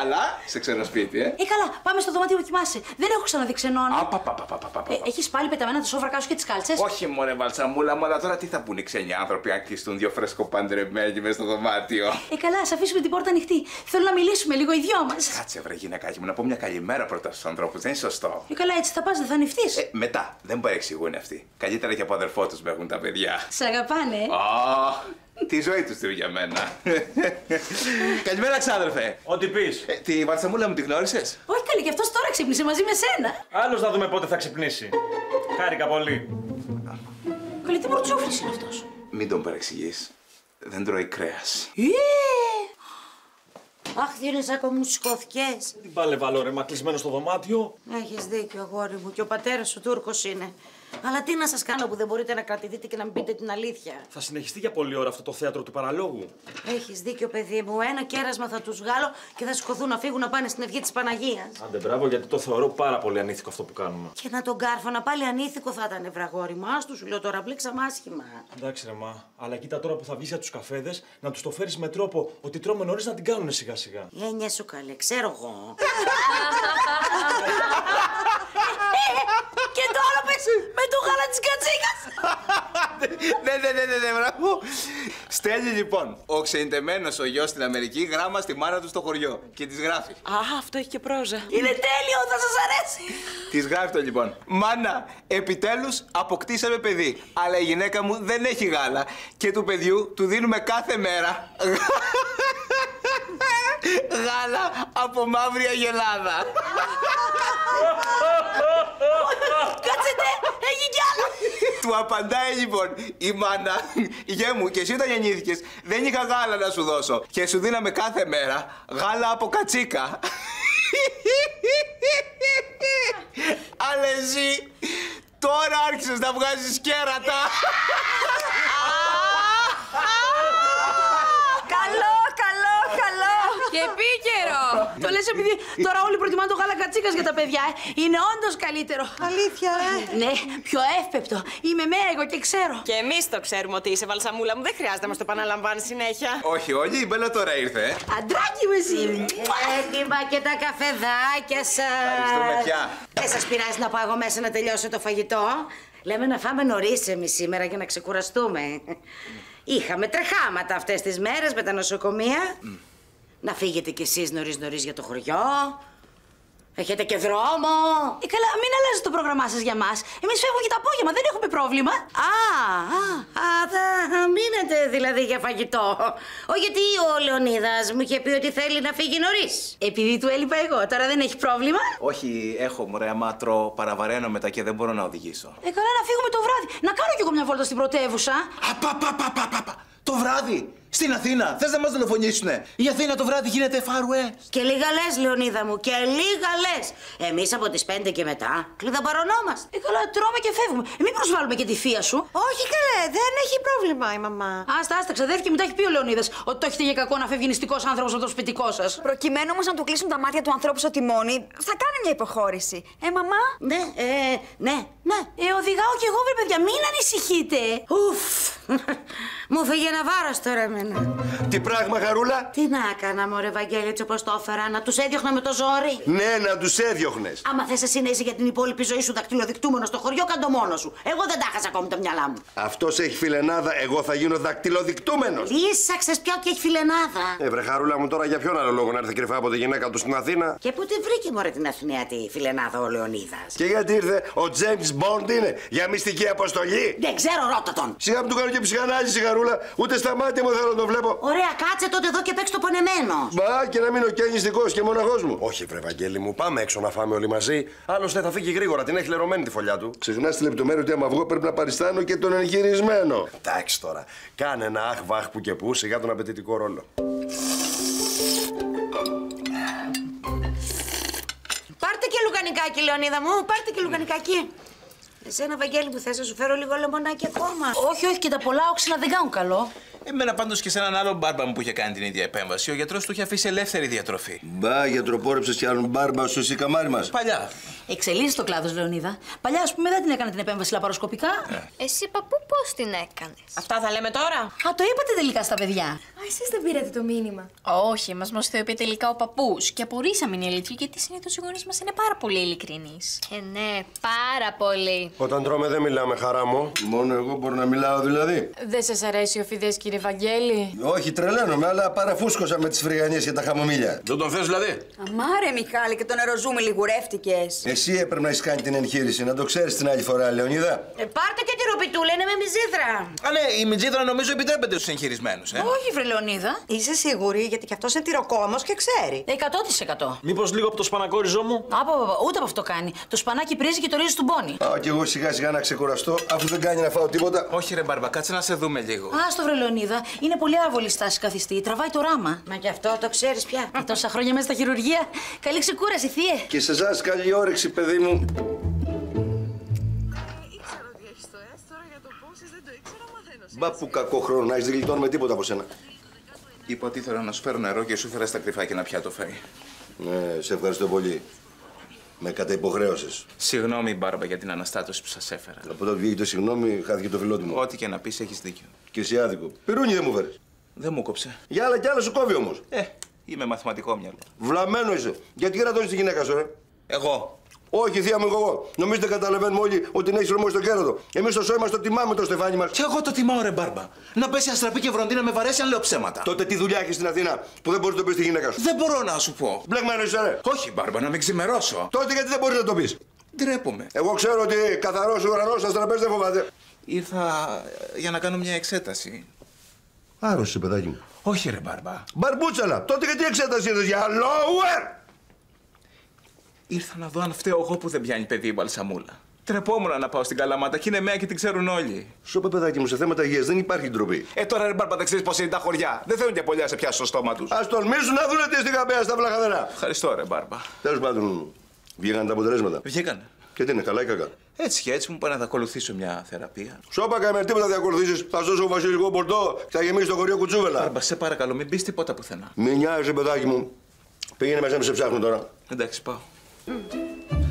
αλλά σε ξένο σπίτι, Καλά, πάμε στο δωμάτιο που κοιμάσαι. Δεν έχω ξαναδεί ξενώνα. Απαπαπαπαπαπαπα. Έχεις πάλι πεταμένα τα σόφρακα σου και τις κάλτσες? Όχι μωρέ βαλσαμούλα μου, αλλά τώρα τι θα πούνε οι ξένοι άνθρωποι αν κλειστούν δύο φρεσκοπαντρεμένοι μες στο δωμάτιο. Καλά, ας αφήσουμε την πόρτα ανοιχτή. Θέλω να μιλήσουμε λίγο οι δυο μας. Κάτσε βρε γυναικάκι μου, να πω μια καλημέρα πρώτα στους ανθρώπους, δεν είναι σωστό. Καλά, έτσι θα πας, δεν θα ανοιχτείς. Μετά, δεν παρεξηγούν αυτοί. Καλύτερα και από αδερφό τους με έχουν τα παιδιά. Σ' αγαπάνε. Τη ζωή τους τηρούν για μένα. Καλημέρα, ξάδερφε. Ό,τι πεις. Τη βαλσαμούλα μου τη γνώρισες? Όχι καλή, και αυτός τώρα ξύπνησε μαζί με σένα. Άλλος να δούμε πότε θα ξυπνήσει. Χάρηκα πολύ. Καλή, τι μουρτσούφλης είναι αυτός. Μην τον παρεξηγείς. Δεν τρώει κρέας. Αχ, Διονυσάκο μου, σηκώθηκες. Τι πάλε ρε, μα κλεισμένο στο δωμάτιο. Έχεις δίκιο, αγόρι μου, και ο πατέρας σου Τούρκος είναι. Αλλά τι να σας κάνω που δεν μπορείτε να κρατηθείτε και να μην πείτε την αλήθεια. Θα συνεχιστεί για πολλή ώρα αυτό το θέατρο του παραλόγου. Έχεις δίκιο, παιδί μου. Ένα κέρασμα θα τους βγάλω και θα σηκωθούν να φύγουν να πάνε στην Ευγή της Παναγίας. Άντε μπράβο, γιατί το θεωρώ πάρα πολύ ανήθικο αυτό που κάνουμε. Και να τον κάρφωνα πάλι ανήθικο θα ήταν, βραγόρι μου. Άστου, σου λέω τώρα, μπλήξαμε άσχημα. Εντάξει ρε μα, αλλά κοίτα τώρα που θα βγεις για τους καφέδες να τους το φέρεις με τρόπο ότι τρώμε νωρίς να την κάνουνε σιγά σιγά. Έννοια σου καλέ, ξέρω εγώ. Και το άλλο πες με το γάλα της κατσίκας. Ναι, μπράβο. Στέλνει λοιπόν ο ξενιτεμένος ο γιος στην Αμερική γράμμα στη μάνα του στο χωριό και της γράφει. Αυτό έχει και πρόζα. Είναι τέλειο, θα σας αρέσει. Της γράφει το λοιπόν. Μάνα, επιτέλους αποκτήσαμε παιδί. Αλλά η γυναίκα μου δεν έχει γάλα και του παιδιού του δίνουμε κάθε μέρα γάλα από μαύρη αγελάδα. Κάτσετε, έχει κι άλλο. Του απαντάει λοιπόν η μάνα, γέ μου, και εσύ όταν γεννήθηκες δεν είχα γάλα να σου δώσω και σου δίναμε κάθε μέρα γάλα από κατσίκα. Αλλά εσύ τώρα άρχισες να βγάζεις κέρατα. Καλό και επίκαιρο. Το λες επειδή τώρα όλοι προτιμάνε το γάλα κατσίκας για τα παιδιά, Είναι όντως καλύτερο. Αλήθεια, Ναι, πιο εύπεπτο. Είμαι μέα εγώ και ξέρω. Και εμείς το ξέρουμε ότι είσαι βαλσαμούλα μου. Δεν χρειάζεται να μας το επαναλαμβάνεις συνέχεια. Όχι, όλοι, η Μπέλα τώρα ήρθε. Αντράκι μου εσύ. Έτοιμα και τα καφεδάκια σας. Ευχαριστούμε πια. Δεν σας πειράζει να πάω εγώ μέσα να τελειώσω το φαγητό? Λέμε να φάμε νωρίς εμείς σήμερα για να ξεκουραστούμε. Είχαμε τρεχάματα αυτές τις μέρες με τα νοσοκομεία. Να φύγετε κι εσείς νωρίς για το χωριό. Έχετε και δρόμο. Καλά, μην αλλάζει το πρόγραμμά σας για μας. Εμείς φεύγουμε και τα απόγευμα, δεν έχουμε πρόβλημα. Θα μείνετε δηλαδή για φαγητό. Γιατί ο Λεωνίδας μου είχε πει ότι θέλει να φύγει νωρίς. Επειδή του έλειπα εγώ, τώρα δεν έχει πρόβλημα. Όχι, έχω μωρέ, άμα τρώω, παραβαραίνω μετά και δεν μπορώ να οδηγήσω. Καλά, να φύγουμε το βράδυ. Να κάνω κι εγώ μια βόλτα στην πρωτεύουσα. Το βράδυ! Στην Αθήνα! Θες να μας δολοφονήσουνε! Η Αθήνα το βράδυ γίνεται Far West! Και λίγα λες, Λεωνίδα μου, και λίγα λες. Εμείς από τις 5 και μετά κλειδαμπαρωνόμαστε. Καλά, τρώμε και φεύγουμε. Μην προσβάλλουμε και τη θεία σου. Όχι καλέ, δεν έχει πρόβλημα η μαμά. Άστα, ξαδέρφη μου τα έχει πει ο Λεωνίδας ότι το έχετε για κακό να φεύγει νηστικός άνθρωπος από το σπιτικό σας. Προκειμένου όμως να του κλείσουν τα μάτια του ανθρώπου στο τιμόνι, θα κάνει μια υποχώρηση. Μαμά? Ναι. Οδηγάω κι εγώ, βρε παιδιά, μην ανησυχείτε. Ουφ. Μου φύγε ένα βάρος τώρα εμένα. Τι πράγμα, Χαρούλα? Τι να έκανα, μωρέ Βαγγέλη, έτσι όπως το έφερα, να τους έδιωχνα με το ζόρι. Ναι, να τους έδιωχνες. Άμα θες εσύ να είσαι για την υπόλοιπη ζωή σου δακτυλοδεικτούμενο στο χωριό, κάντο μόνος σου. Εγώ δεν τα χάσα ακόμη τα μυαλά μου. Αυτός έχει φιλενάδα, εγώ θα γίνω δακτυλοδεικτούμενος. Λύσαξες πια ότι έχει φιλενάδα. Βρε Χαρούλα μου, τώρα για ποιον άλλο λόγο να έρθει κρυφά από τη γυναίκα του στην Αθήνα? Και πού τη βρήκε, μωρέ, την Αθηναία τη φιλενάδα ο Λεωνίδας? Και γιατί ήρθε, ο James Bond είναι, για μυστική αποστολή? Δεν ξέρω, ρώτα τον. Σιγά μου του κάνω και ψυχανάλυση, Χαρούλα, ούτε στα μάτια μου θέλω να το βλέπω. Ωραία, κάτσε τότε εδώ και παίξ' το πονεμένο. Μπα, και να μείνω και νηστικός και μοναχός μου. Όχι, βρε Βαγγέλη μου, πάμε έξω να φάμε όλοι μαζί. Άλλωστε θα φύγει γρήγορα, την έχει λερωμένη τη φωλιά του. Ξεχνάς τη λεπτομέρεια ότι άμα βγω πρέπει να παριστάνω και τον εγχειρισμένο. Εντάξει τώρα, κάνε ένα αχ βαχ που και που, σιγά τον απαιτητικό ρόλο. λουκανικάκι, Λεωνίδα μου. Πάρτε και λουκανικάκι. Εσένα, Βαγγέλη, που θες να σου φέρω λίγο λεμονάκι ακόμα. Όχι, όχι, και τα πολλά όξινα δεν κάνουν καλό. Εμένα πάντως και σε έναν άλλο μπάρμπα μου που είχε κάνει την ίδια επέμβαση, ο γιατρός του είχε αφήσει ελεύθερη διατροφή. Μπα, γιατροπόρεψες κι άλλον μπάρμπα σου εσύ καμάρι μας. Παλιά. Εξελίσσεται ο κλάδος, Λεωνίδα. Παλιά, ας πούμε, δεν την έκανε την επέμβαση λαπαροσκοπικά. Εσύ, παππού, πώς την έκανες? Αυτά θα λέμε τώρα. Α, το είπατε τελικά στα παιδιά. Α, εσείς δεν πήρατε το μήνυμα. Όχι, μας το είπε τελικά ο παππούς. Και απορρίσαμε είναι η αλήθεια, γιατί συνήθως οι γονείς μας είναι πάρα πολύ ειλικρινείς. Ναι, πάρα πολύ. Όταν τρώμε δεν μιλάμε, χαρά μου. Μόνο εγώ μπορώ να μιλάω δηλαδή. Δεν σας αρέσει ο Φιδές, κύριε Βαγγέλη? Όχι, τρελαίνομαι, αλλά παραφούσκωσα με τις φρυγανιές και τα χαμομήλια. Δεν τον θες δηλαδή? Αμάρε, Μιχάλη, και το νεροζούμε λιγουρεύτηκες. Εσύ έπρεπε να έχεις κάνει την εγχείρηση, να το ξέρεις την άλλη φορά, Λεωνίδα. Πάρτε και τη ροπιτούλα, είναι με μυζίδρα. Α, ναι, η μυτζίδρα νομίζω επιτρέπεται στους εγχειρισμένους, Όχι, βρε Λεωνίδα. Είσαι σίγουρη, γιατί κι αυτός είναι τυροκόμος και ξέρει. 100%. Μήπως λίγο από το σπανακόριζό μου? Ούτε από αυτό κάνει. Το σπανάκι πρίζει και το ρύζι του μπώνει. Πάω κι εγώ σιγά σιγά να ξεκουραστώ, αφού δεν κάνει να φάω τίποτα. Όχι, ρε Μπάρμπα, κάτσε να σε δούμε λίγο. Άστο, βρε Λεωνίδα. Είναι πολύ άβολη στάση καθιστή. Τραβάει το ράμα. Μα κι αυτό το ξέρεις πια. Τόσα χρόνια μέσα στα χειρουργεία. Καλή ξεκούραση, θύε. Και σε εσάς καλή όρεξη, παιδί μου. Μπα που κακό χρόνο να έχεις, δεν γλιτώνουμε τίποτα από σένα. Είπα ότι ήθελα να σου φέρω νερό και σου φέρα στα κρυφά και ένα πιάτο φαΐ. Ναι, σε ευχαριστώ πολύ. Με καταϋποχρέωσες. Συγγνώμη, Μπάρμπα, για την αναστάτωση που σας έφερα. Από τότε βγήκε το συγγνώμη, χάθηκε το φιλότιμο. Ό,τι και να πεις, έχεις δίκιο. Και εσύ άδικο. Πυρούνι δεν μου φέρεις. Δεν μου κόψε. Για άλλα κι άλλα σου κόβει όμως. Είμαι μαθηματικό μυαλό. Βλαμμένο είσαι. Γιατί κρατώνεις τη γυναίκα σου, ρε. Εγώ. Όχι, θεία μου, εγώ. Νομίζετε καταλαβαίνουμε όλοι ότι την έχεις ρωμώσει στο κέρατο. Εμείς το σώμα μας το τιμάμε το στεφάνι μας. Κι εγώ το τιμάω, ρε Μπάρμπα. Να πέσει αστραπή και βροντί να με βαρέσει αν λέω ψέματα. Τότε τι δουλειά έχεις στην Αθήνα που δεν μπορείς να το πεις στη γυναίκα σου. Δεν μπορώ να σου πω. Μπλεγμένο είσαι, ρε. Όχι, Μπάρμπα, να μην ξημερώσω. Τότε γιατί δεν μπορείς να το πεις. Ντρέπομαι. Εγώ ξέρω ότι καθαρός ουρανός αστραπές δεν φοβάται. Ήρθα για να κάνω μια εξέταση. Άρρωσε, παιδάκι μου. Όχι, ρε Μπάρμπα. Μπαρμπούτσαλα, τότε γιατί εξέταση ήρθες για lower. Ήρθα να δω αν φταίω εγώ που δεν πιάνει παιδί η μπαλσαμούλα. Τρεπόμουν να πάω στην Καλαμάτα και είναι μέα και την ξέρουν όλοι. Σου είπε, παιδάκι μου, σε θέματα υγείας δεν υπάρχει ντροπή. Τώρα, ρε Μπάρμπα, δεν ξέρεις πώς είναι τα χωριά. Δεν θέλουν και πολλοί να σε πιάσουν στο στόμα τους. Ας τολμήσουν να δουν τι στην καπέα στα βλαχαδερά. Ευχαριστώ, ρε Μπάρμπα. Τέλος πάντων, βγήκαν τα αποτελέσματα. Βγήκανε. Και τι είναι, καλά ή κακά. Έτσι και έτσι μου πάνε να ακολουθήσω μια θεραπεία. Σώπα καημερ, τίποτα δεν ακολουθήσεις. Θα σώσω βασιλικό πορτό και θα γεμίσει το χωριό κουτσούβελα. Μπάρμπα, σε παρακαλώ, μην πεις τίποτα πουθενά. Μην νοιάζεσαι, παιδάκι μου. Πήγαινε μέσα να σε ψάχνουν τώρα. Εντάξει, πάω.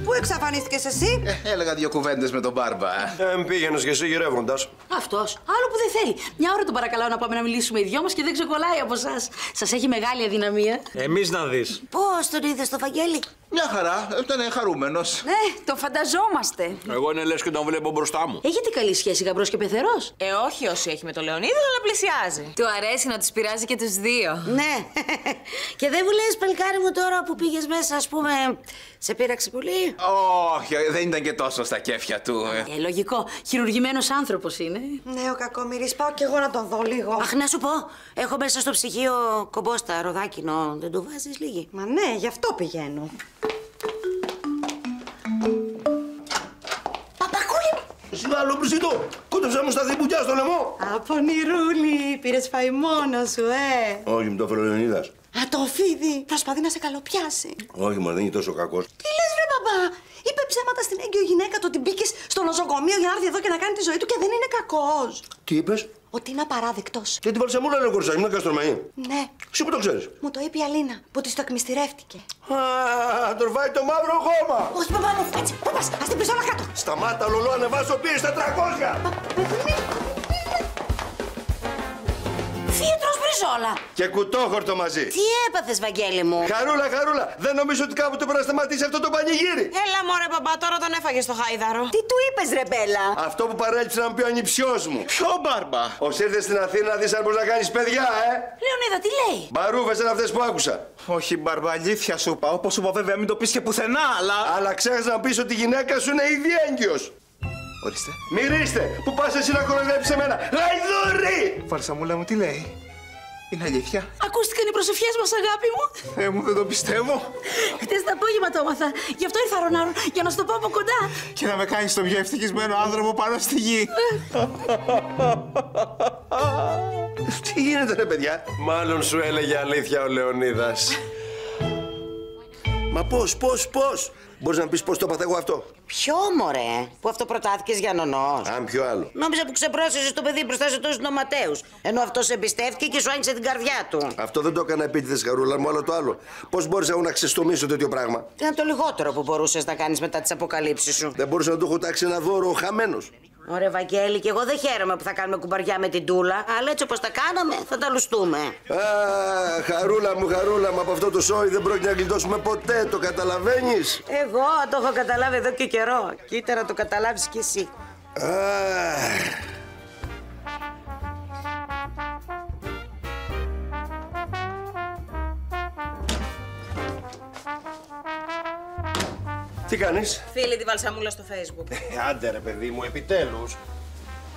Πού εξαφανίστηκες εσύ? Έλεγα δύο κουβέντες με τον Μπάρμπα. Πήγαινες κι εσύ γυρεύοντας. Αυτός, άλλο που δεν θέλει. Μια ώρα τον παρακαλάω να πάμε να μιλήσουμε οι δυο μας και δεν ξεκολλάει από εσάς. Σας έχει μεγάλη αδυναμία. Εμείς να δεις. Πώς τον είδες το Βαγγέλη? Μια χαρά, ήταν χαρούμενος. Ναι, το φανταζόμαστε. Εγώ είναι λες και τον βλέπω μπροστά μου. Έχετε καλή σχέση, γαμπρός και πεθερός? Όχι όσοι έχει με το Λεωνίδα, αλλά πλησιάζει. Του αρέσει να τους πειράζει και τους δύο. Ναι. Και δεν μου λες, παλικάρι μου, τώρα που πήγες μέσα, ας πούμε, σε πείραξε πολύ? Όχι, δεν ήταν και τόσο στα κέφια του. Λογικό. Χειρουργημένος άνθρωπος είναι. Ναι, ο κακομοίρης, πάω κι εγώ να τον δω λίγο. Αχ, να σου πω, έχω μέσα στο ψυγείο κομπόστα, ροδάκινο. Δεν το βάζεις λίγη? Μα ναι, γι' αυτό πηγαίνω. Παπακούλη! Εσύ άλλο μπρισίτο, κόντεψα μου στα διπουδιά στο λαιμό. Απονηρούλη, πήρες φάει μόνο σου, Όχι, μου το έφερε ο Λεωνίδας. Α, το φίδι, προσπαθεί να σε καλοπιάσει. Όχι, μα δεν είναι τόσο κακός. Τι λες, βρε μπαμπά, είπε ψέματα στην έγκυο γυναίκα του ότι μπήκες στο νοσοκομείο για να έρθει εδώ και να κάνει τη ζωή του και δεν είναι κακός. Τι είπες? Ότι είναι απαράδεκτος. Και την βαλσαμούλα είναι κορσάκι, μην καστορμαή. Ναι. Εσύ που το ξέρεις? Μου το είπε η Αλίνα, που της το εκμυστηρεύτηκε. Α, τον φάει το μαύρο χώμα. Όχι, μπαμπά μου, έτσι, πού πας, ας την πεις όλα κάτω. Σταμάτα, λολό, ανεβάσω πίεση στα 300. Φίετρος μπριζόλα. Και κουτόχορτο μαζί. Τι έπαθες, Βαγγέλη μου? Χαρούλα, χαρούλα, δεν νομίζω ότι κάποτε πρέπει να σταματήσει αυτό το πανηγύρι. Έλα μωρέ παπά, τώρα τον έφαγε στο χάιδαρο. Τι του είπες, ρε Μπέλα? Αυτό που παρέλειψε να μου πει ο ανιψιός μου. Ποιο Μπάρμπα? Ως ήρθες στην Αθήνα να δεις αν μπορείς να κάνεις παιδιά, Λεωνίδα, τι λέει? Μπαρούφες είναι αυτές που άκουσα. Όχι, Μπάρμπα, αλήθεια σου είπα. Όπως σου είπα, βέβαια, μην το πεις και πουθενά, αλλά. Αλλά ξέχασες να πεις ότι η γυναίκα σου είναι ήδη έγκυος. Ορίστε. Μυρίστε, που πας εσύ να κοροϊδέψεις εμένα. Γαϊδούρι! Βαλσαμούλα μου, τι λέει? Είναι αλήθεια? Ακούστηκαν οι προσευχές μας, αγάπη μου. Θεέ μου, δεν το πιστεύω. Χτες το απόγευμα το έμαθα. Γι' αυτό ήρθα ρονάρων, για να σου το πω από κοντά. Και να με κάνεις τον πιο ευτυχισμένο άνθρωπο πάνω στη γη. Τι γίνεται, ρε παιδιά? Μάλλον σου έλεγε αλήθεια ο Λεωνίδας. Μα πώς. Μπορείς να πεις πώς το έπαθα εγώ αυτό? Ποιο μωρέ, που αυτό προτάθηκες για νονός? Αν ποιο άλλο? Νόμιζα που ξεπρόσεσες το παιδί μπροστά σε τόσους νοματέους. Ενώ αυτός εμπιστεύτηκε και σου άνοιξε την καρδιά του. Αυτό δεν το έκανα επίτηδες, Χαρούλα μου, αλλά το άλλο. Πώς μπορείς εγώ να ξεστομίσω τέτοιο πράγμα? Ήταν το λιγότερο που μπορούσες να κάνεις μετά τις αποκαλύψεις σου. Δεν μπορούσα να του έχω τάξει ένα δώρο χαμένος. Ωραία, Βαγγέλη, και εγώ δεν χαίρομαι που θα κάνουμε κουμπαριά με την Τούλα, αλλά έτσι όπως τα κάναμε θα τα λουστούμε. Χαρούλα μου, από αυτό το σόι δεν πρόκειται να γλιτώσουμε ποτέ, το καταλαβαίνεις? Εγώ το έχω καταλάβει εδώ και καιρό. Κοίτα να το καταλάβεις κι εσύ. Τι κάνεις? Φίλη τη βαλσαμούλα στο Facebook. Άντε ρε παιδί μου, επιτέλους.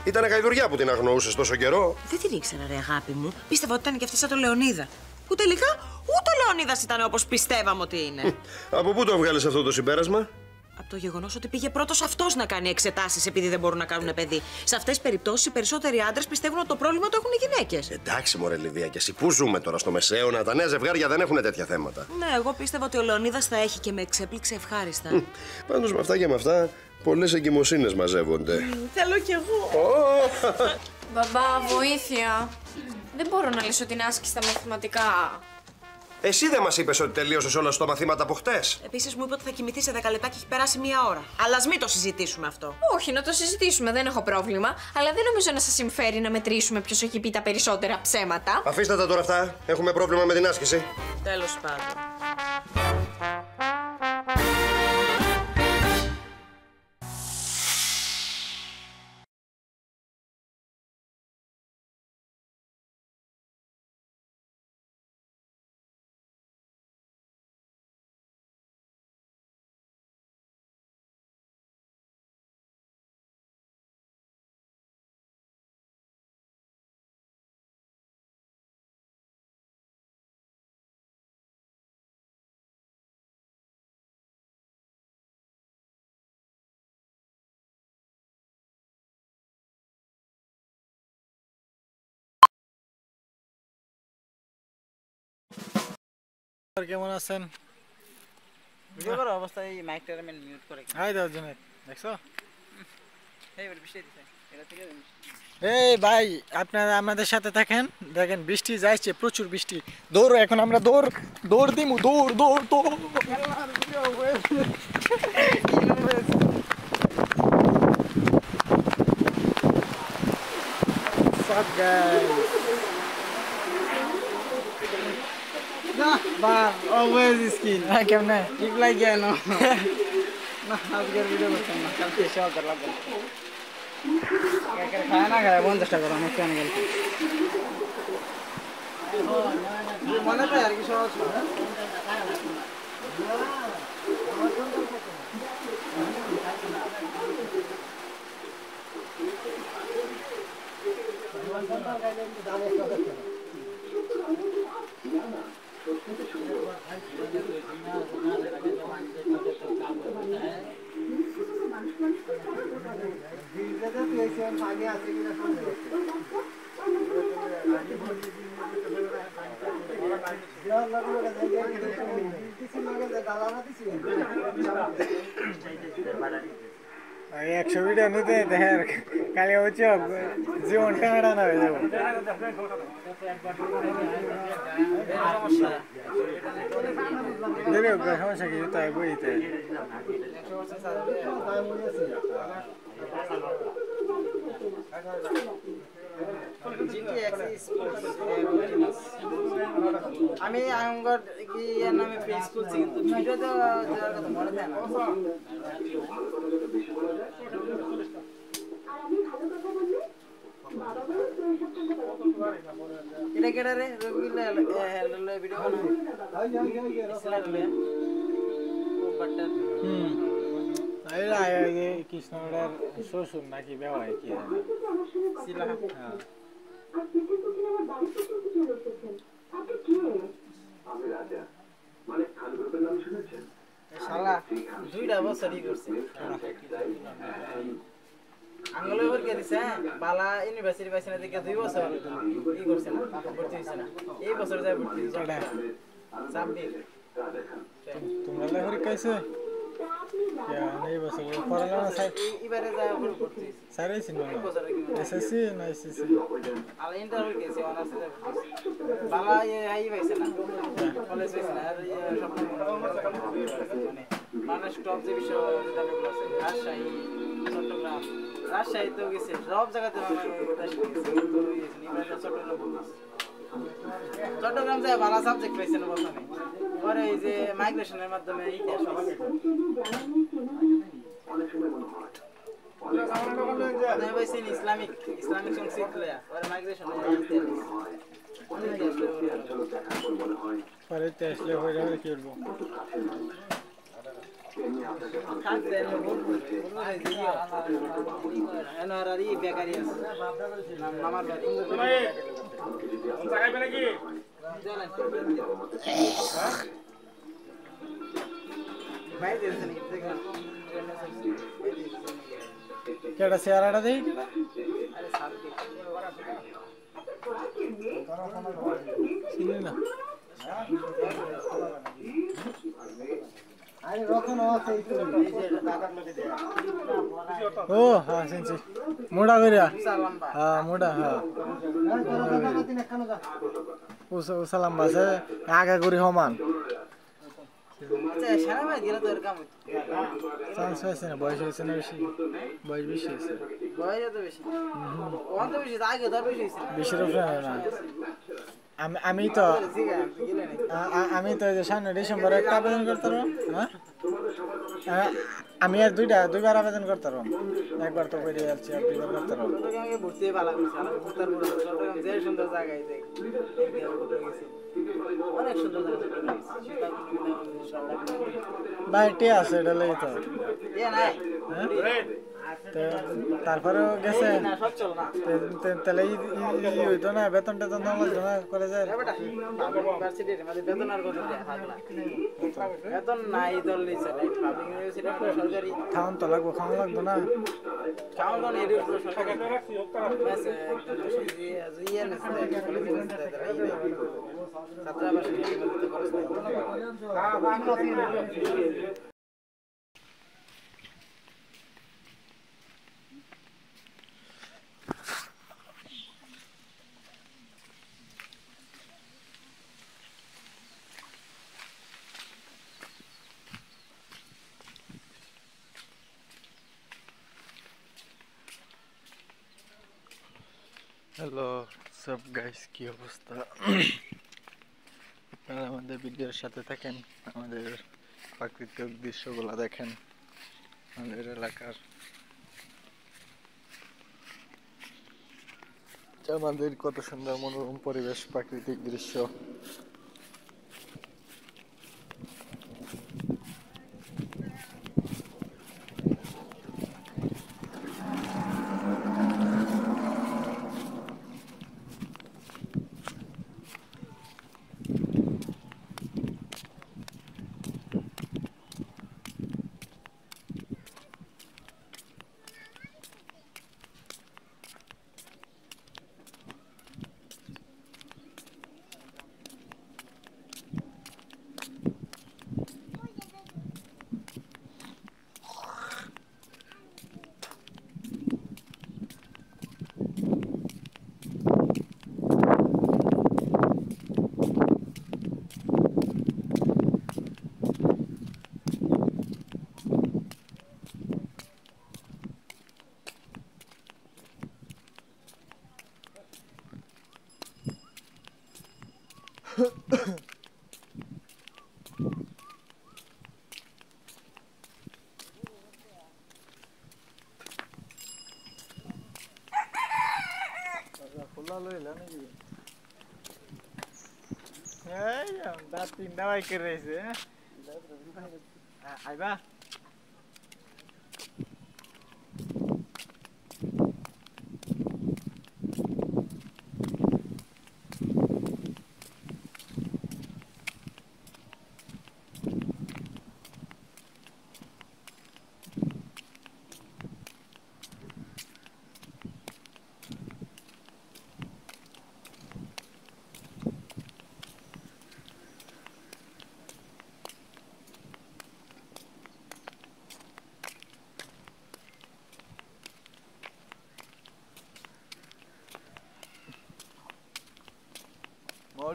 Ήτανε γαϊδουριά που την αγνοούσες τόσο καιρό. Δεν την ήξερα, ρε αγάπη μου. Πίστευα ότι ήταν και αυτή σαν τον Λεωνίδα. Που τελικά ούτε ο Λεωνίδας ήταν όπως πιστεύαμε ότι είναι. Από πού το βγάλες αυτό το συμπέρασμα? Από το γεγονός ότι πήγε πρώτος αυτός να κάνει εξετάσεις επειδή δεν μπορούν να κάνουν παιδί. Σε αυτές τις περιπτώσεις οι περισσότεροι άντρες πιστεύουν ότι το πρόβλημα το έχουν οι γυναίκες. Εντάξει, μωρέ Λιδία, και εσύ πού ζούμε τώρα στο Μεσαίωνα? Τα νέα ζευγάρια δεν έχουν τέτοια θέματα. Ναι, εγώ πίστευα ότι ο Λεωνίδας θα έχει και με εξέπληξε ευχάριστα. Πάντως με αυτά και με αυτά, πολλές εγκυμοσύνες μαζεύονται. Θέλω κι εγώ. Μπαμπά, βοήθεια. Δεν μπορώ να λύσω την άσκηση στα μαθηματικά. Εσύ δεν μας είπες ότι τελείωσες όλα στα μαθήματα από χτες? Επίσης μου είπε ότι θα κοιμηθεί σε 10 λεπτά και έχει περάσει 1 ώρα. Αλλά ας μην το συζητήσουμε αυτό. Όχι, να το συζητήσουμε, δεν έχω πρόβλημα. Αλλά δεν νομίζω να σας συμφέρει να μετρήσουμε ποιος έχει πει τα περισσότερα ψέματα. Αφήστε τα τώρα αυτά. Έχουμε πρόβλημα με την άσκηση. Τέλος πάντων. কেমন আছেন? ভিডিও করার অবস্থায় এই মাইকটা আমি মিউট করে দিই। হাই দাও জুনেদ, দেখছো? এই বলে বৃষ্টি দিছে। এটা থেকে এই ভাই, আপনারা আমাদের সাথে থাকেন। দেখেন বৃষ্টি যাচ্ছে, প্রচুর বৃষ্টি। দৌড়, এখন আমরা দৌড় দিমু, দৌড়। What's up guys? বাহ, অলওয়েজ স্কিন। কেমনে? রিপ্লাই কেন? না, আজকের ভিডিও করতাম না, কালকে সব করলাম। খায় না খায় 50 টাকা আমার কেন গেল? মনে পাই আর কি সহজ। একশো ভিডিও নিতে দেখেন কালি হচ্ছে জীবন ক্যামেরা না হয়ে যাবো। সমস্যা কি তাই বইতে আমি আঙ্গর কি এর নামে পেজ খুলছি কিন্তু ভিডিও তো দেওয়ার কথা মনে দেয় না। এটা কেডা রে রবিলে ভিডিও বানাই বাটন কৃষ্ণগড়ের শ্বশুর নাকি বেওয়াই কি শিলা শালা 2টা বছরই করছে আঙ্গুলে ভর্তি দিছে বালা ইউনিভার্সিটি পাইছে না দেখে 2 বছর ই করছে না ভর্তি হইছে না এই বছর যায় ভর্তি হইছে সাব্বির তোমরা লেখাপড়া কাইছে এই বছর পড়ালো না স্যার এবারে যা করতে স্যার এই সিনেমা এসএসসি না এসএসসি আর ইন্টারভিউ গেছে অনার্স বাবা এই পাইছে না কলেজ পাইছে না আর সব মানে টপ যে বিশ্ববিদ্যালয়গুলো আছে রাজশাহী চট্টগ্রাম রাজশাহী তো গেছে সব জায়গাতে চট্টগ্রাম যায় ভালো সাবজেক্ট পাইছে না প্রথমে পরে এই যে মাইগ্রেশনের মাধ্যমে ইতিহাস পাইছেন ইসলামিক সংস্কৃতি পরে মাইগ্রেশন পরে আসলে হয়ে যাবে কি বলবো বেকারি আছে আমার কেডা চেহারাটা দেই চিনি না ও হ্যাঁ শুনছি মোটা করিয়া হ্যাঁ মোটা হ্যাঁ উষা লম্বা আছে আগা করি সমান চান্স হয়েছে না বয়স হয়েছে না বেশি বয়স বেশি হয়েছে বেশির উপরে না আমি তো সামনে ডিসেম্বরে একটা আবেদন করতে পারবো হ্যাঁ আমি আর দুইবার আবেদন করতে পারবো একবার তো করে যাচ্ছি আর দুইবার করতে পারবো বাইরে আছে এটা লেগে তো তারপরেও গেছে তাহলে হইতো না বেতন টেতন না লাগতো না কলেজের খাওয়ান তো লাগবো খাওয়ান লাগতো না হ্যালো সব গাইস কি অবস্থা আপনারা আমাদের ভিডিওর সাথে থাকেন আমাদের প্রাকৃতিক দৃশ্যগুলো দেখেন আমাদের এলাকার আমাদের কত সুন্দর মনোরম পরিবেশ প্রাকৃতিক দৃশ্য দাঁত তিনটা বাইকে রয়েছে আইবা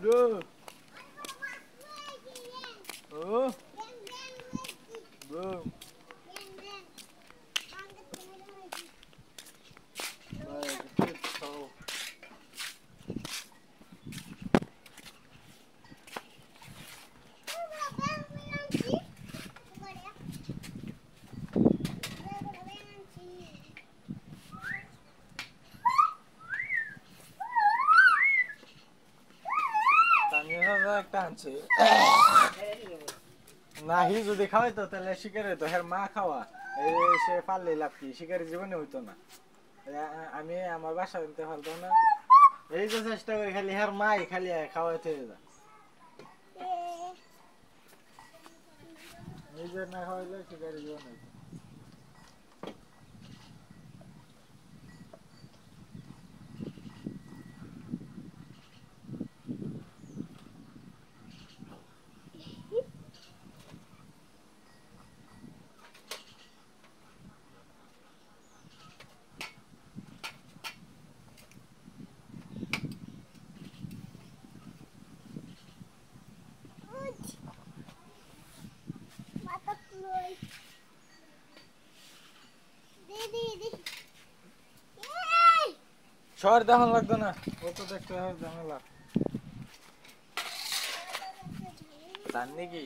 Aduh. Oh. Boom. টানছে নাহি যদি খাওয়াই তো তাহলে শিকারে তো হের মা খাওয়া সে পারলে লাভ কি শিকারের জীবনে হইতো না আমি আমার বাসা আনতে পারতাম না এই যে চেষ্টা করি খালি হের মাই খালি খাওয়াইতে যা নিজের না খাওয়াইলে শিকারের জীবন হইতো শহর দেখান লাগতো না ও তো দেখতে হয় ঝামেলা জানি কি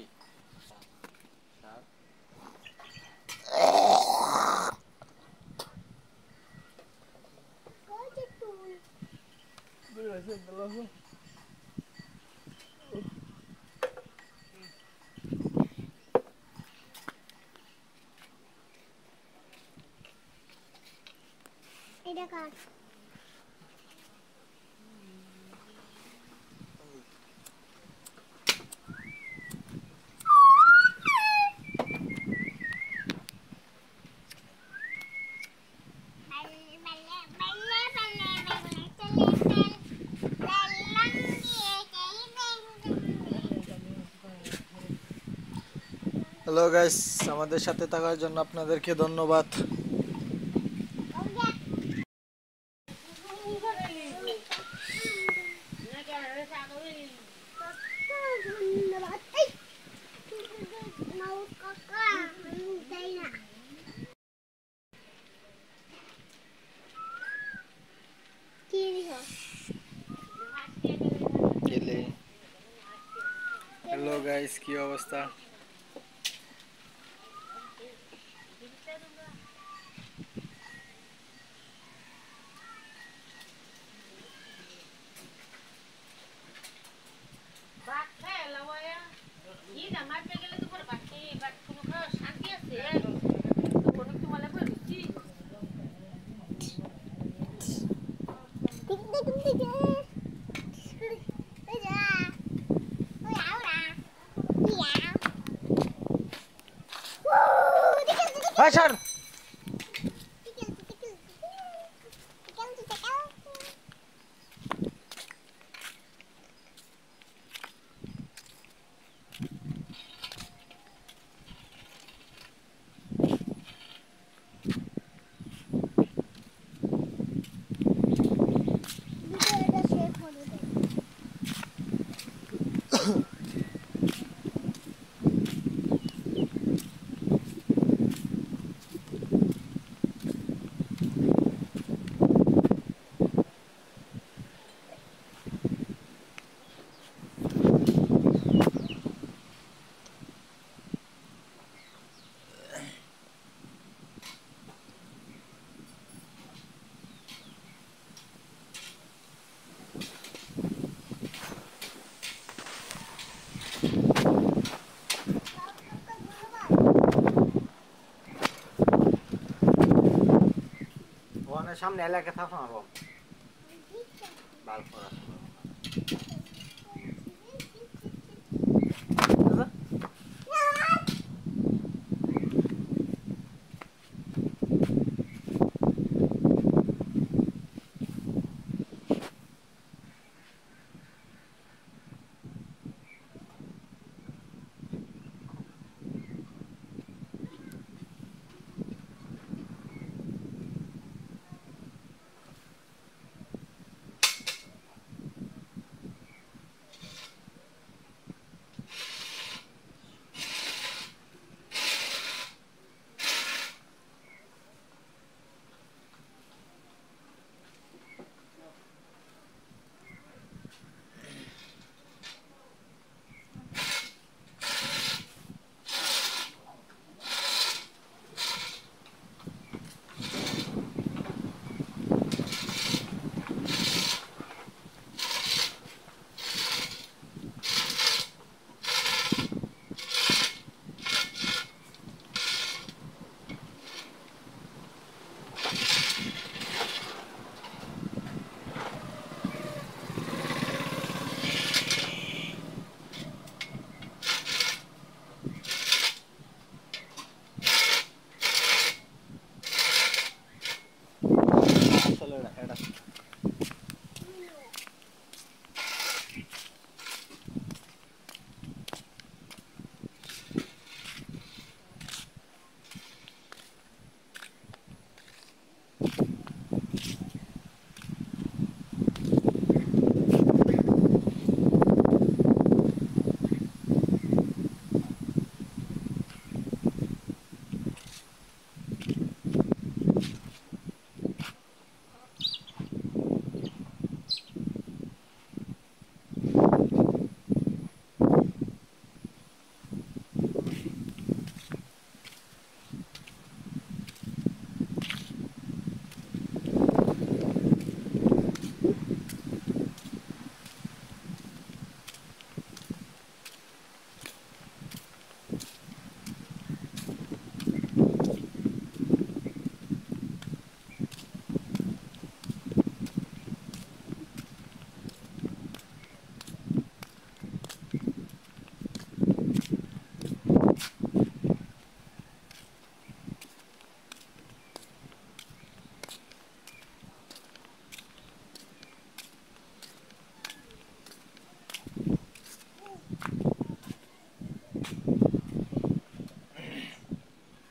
এটা কাট হ্যালো গাইস আমাদের সাথে থাকার জন্য আপনাদেরকে ধন্যবাদ হ্যালো গাইস কি অবস্থা Hasan সামনে এলাকা থাকো না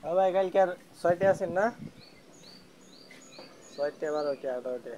ও ভাই কালকে আর 6টা আছেন না 6টা 12টা 18টা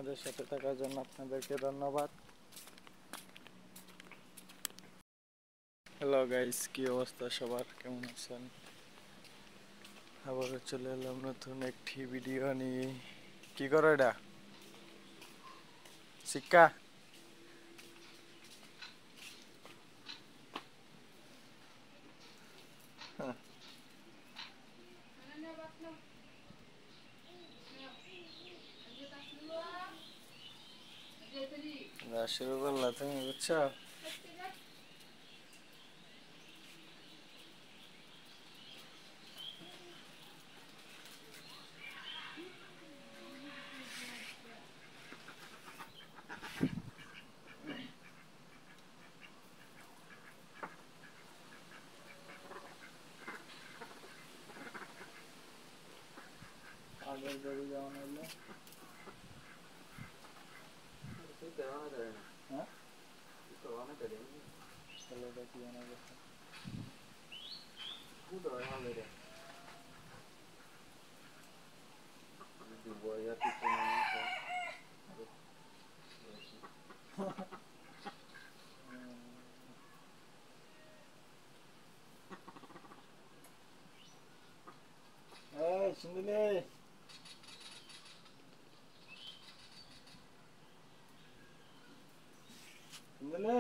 আমাদের সাথে থাকার জন্য আপনাদেরকে ধন্যবাদ। হ্যালো গাইস, কি অবস্থা সবার, কেমন আছেন? আবারও চলে এলাম নতুন একটি ভিডিও নিয়ে। কি করো এটা শিক্ষা? শুরু করলা তুমি, বুঝছো? আগের বাড়ি যাওয়া হলো হ্যাঁ চলে দেখি আমার কাছে শুনলে শুনলে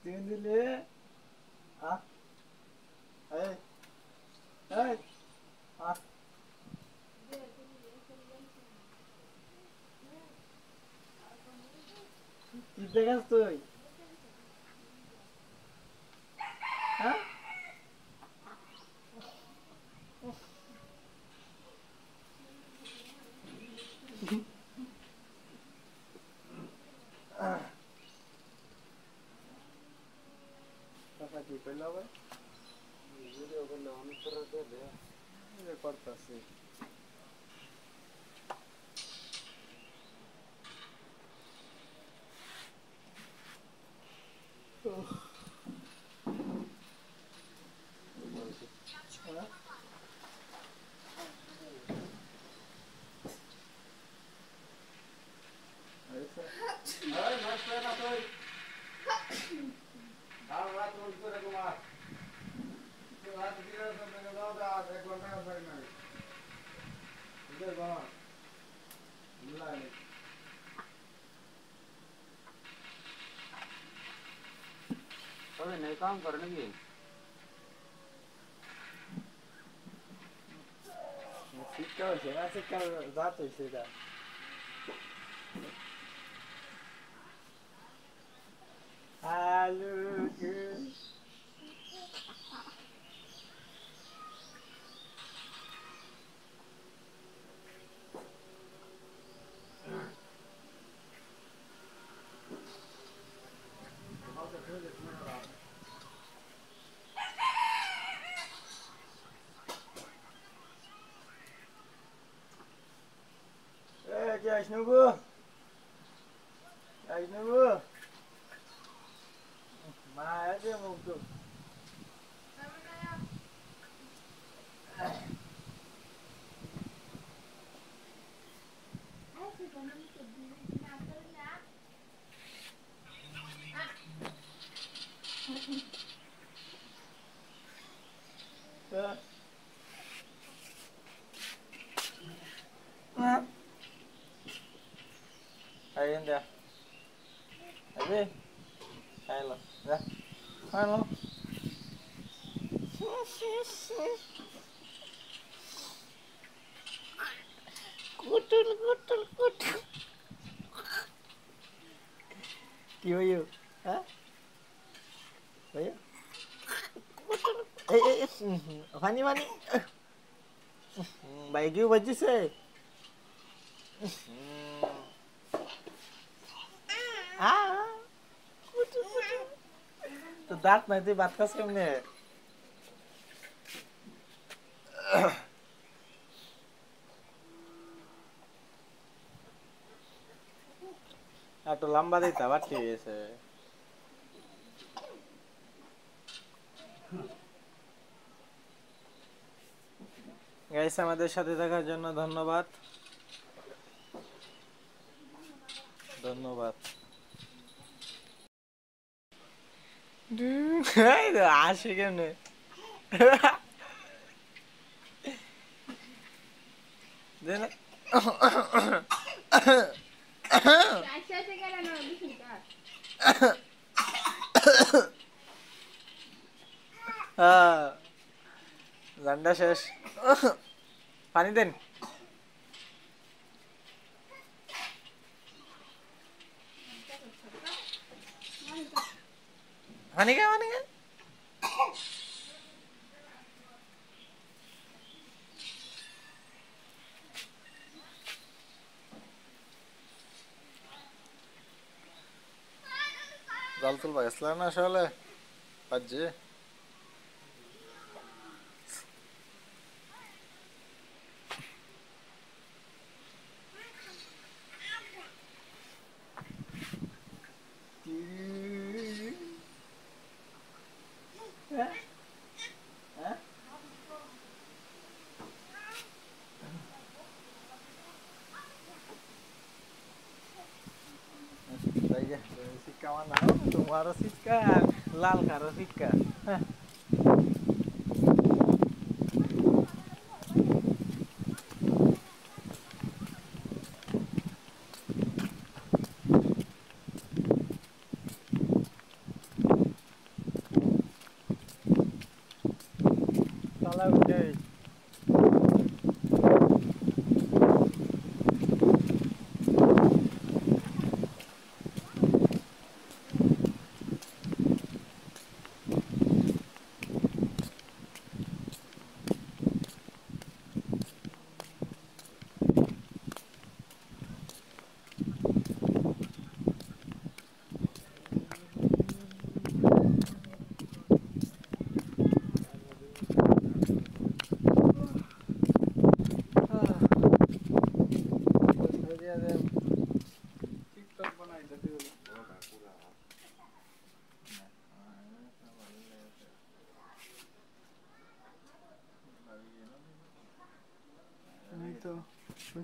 শুনলে কি দেখাস তুই? হ্যাঁ কথা কি কইল ভাই? ভিডিও করলে অনেক করে দেবে করতেছি। काम करो ना सिक्का है ना, सिक्का जात है सीधा hello Ajnubu, Ajnubu, mana dia mungkin? Ayun dia. Abi. Halo. Dah. Halo. Kutul. Kyo yo. Ha? Ayo. Mani. Baik you baju se. तो दांत नहीं थी बात का सामने तो लंबा देता बात की ऐसे গাইস আমাদের সাথে থাকার জন্য ধন্যবাদ। ধন্যবাদ। আসে কেমনে? জান্ডা শেষ। পানি দেন। পানি খা, পানি খা। জাল তুলবা গেছিলাম না আসলে বাজে। Sikka mana? Tumhara sikka, lal karo sikka. Salah udah.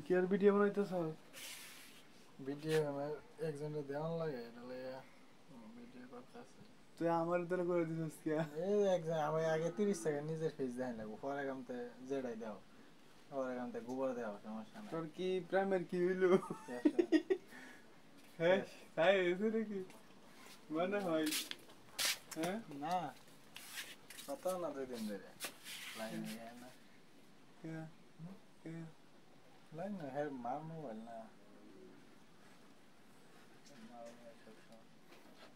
কি আর ভিডিও বানাইতেছ? ভিডিও আমার একজনে দেওয়ান লাগে তাহলে ভিডিও করতেছে। তুই আমার তাহলে করে দিছিস কি? এই একজন আমি আগে 30 সেকেন্ড নিজের ফেস দেখাই লাগবো, পরে গামতে জেডাই দাও, পরে গামতে গোবর দাও, সমস্যা নাই। তোর কি প্রেমের কি হইলো? হ্যাঁ তাই এসে নাকি মনে হয়? হ্যাঁ না কত না 2 দিন ধরে লাইন নিয়ে না। লাইন না হ্যাঁ মার মোবাইল না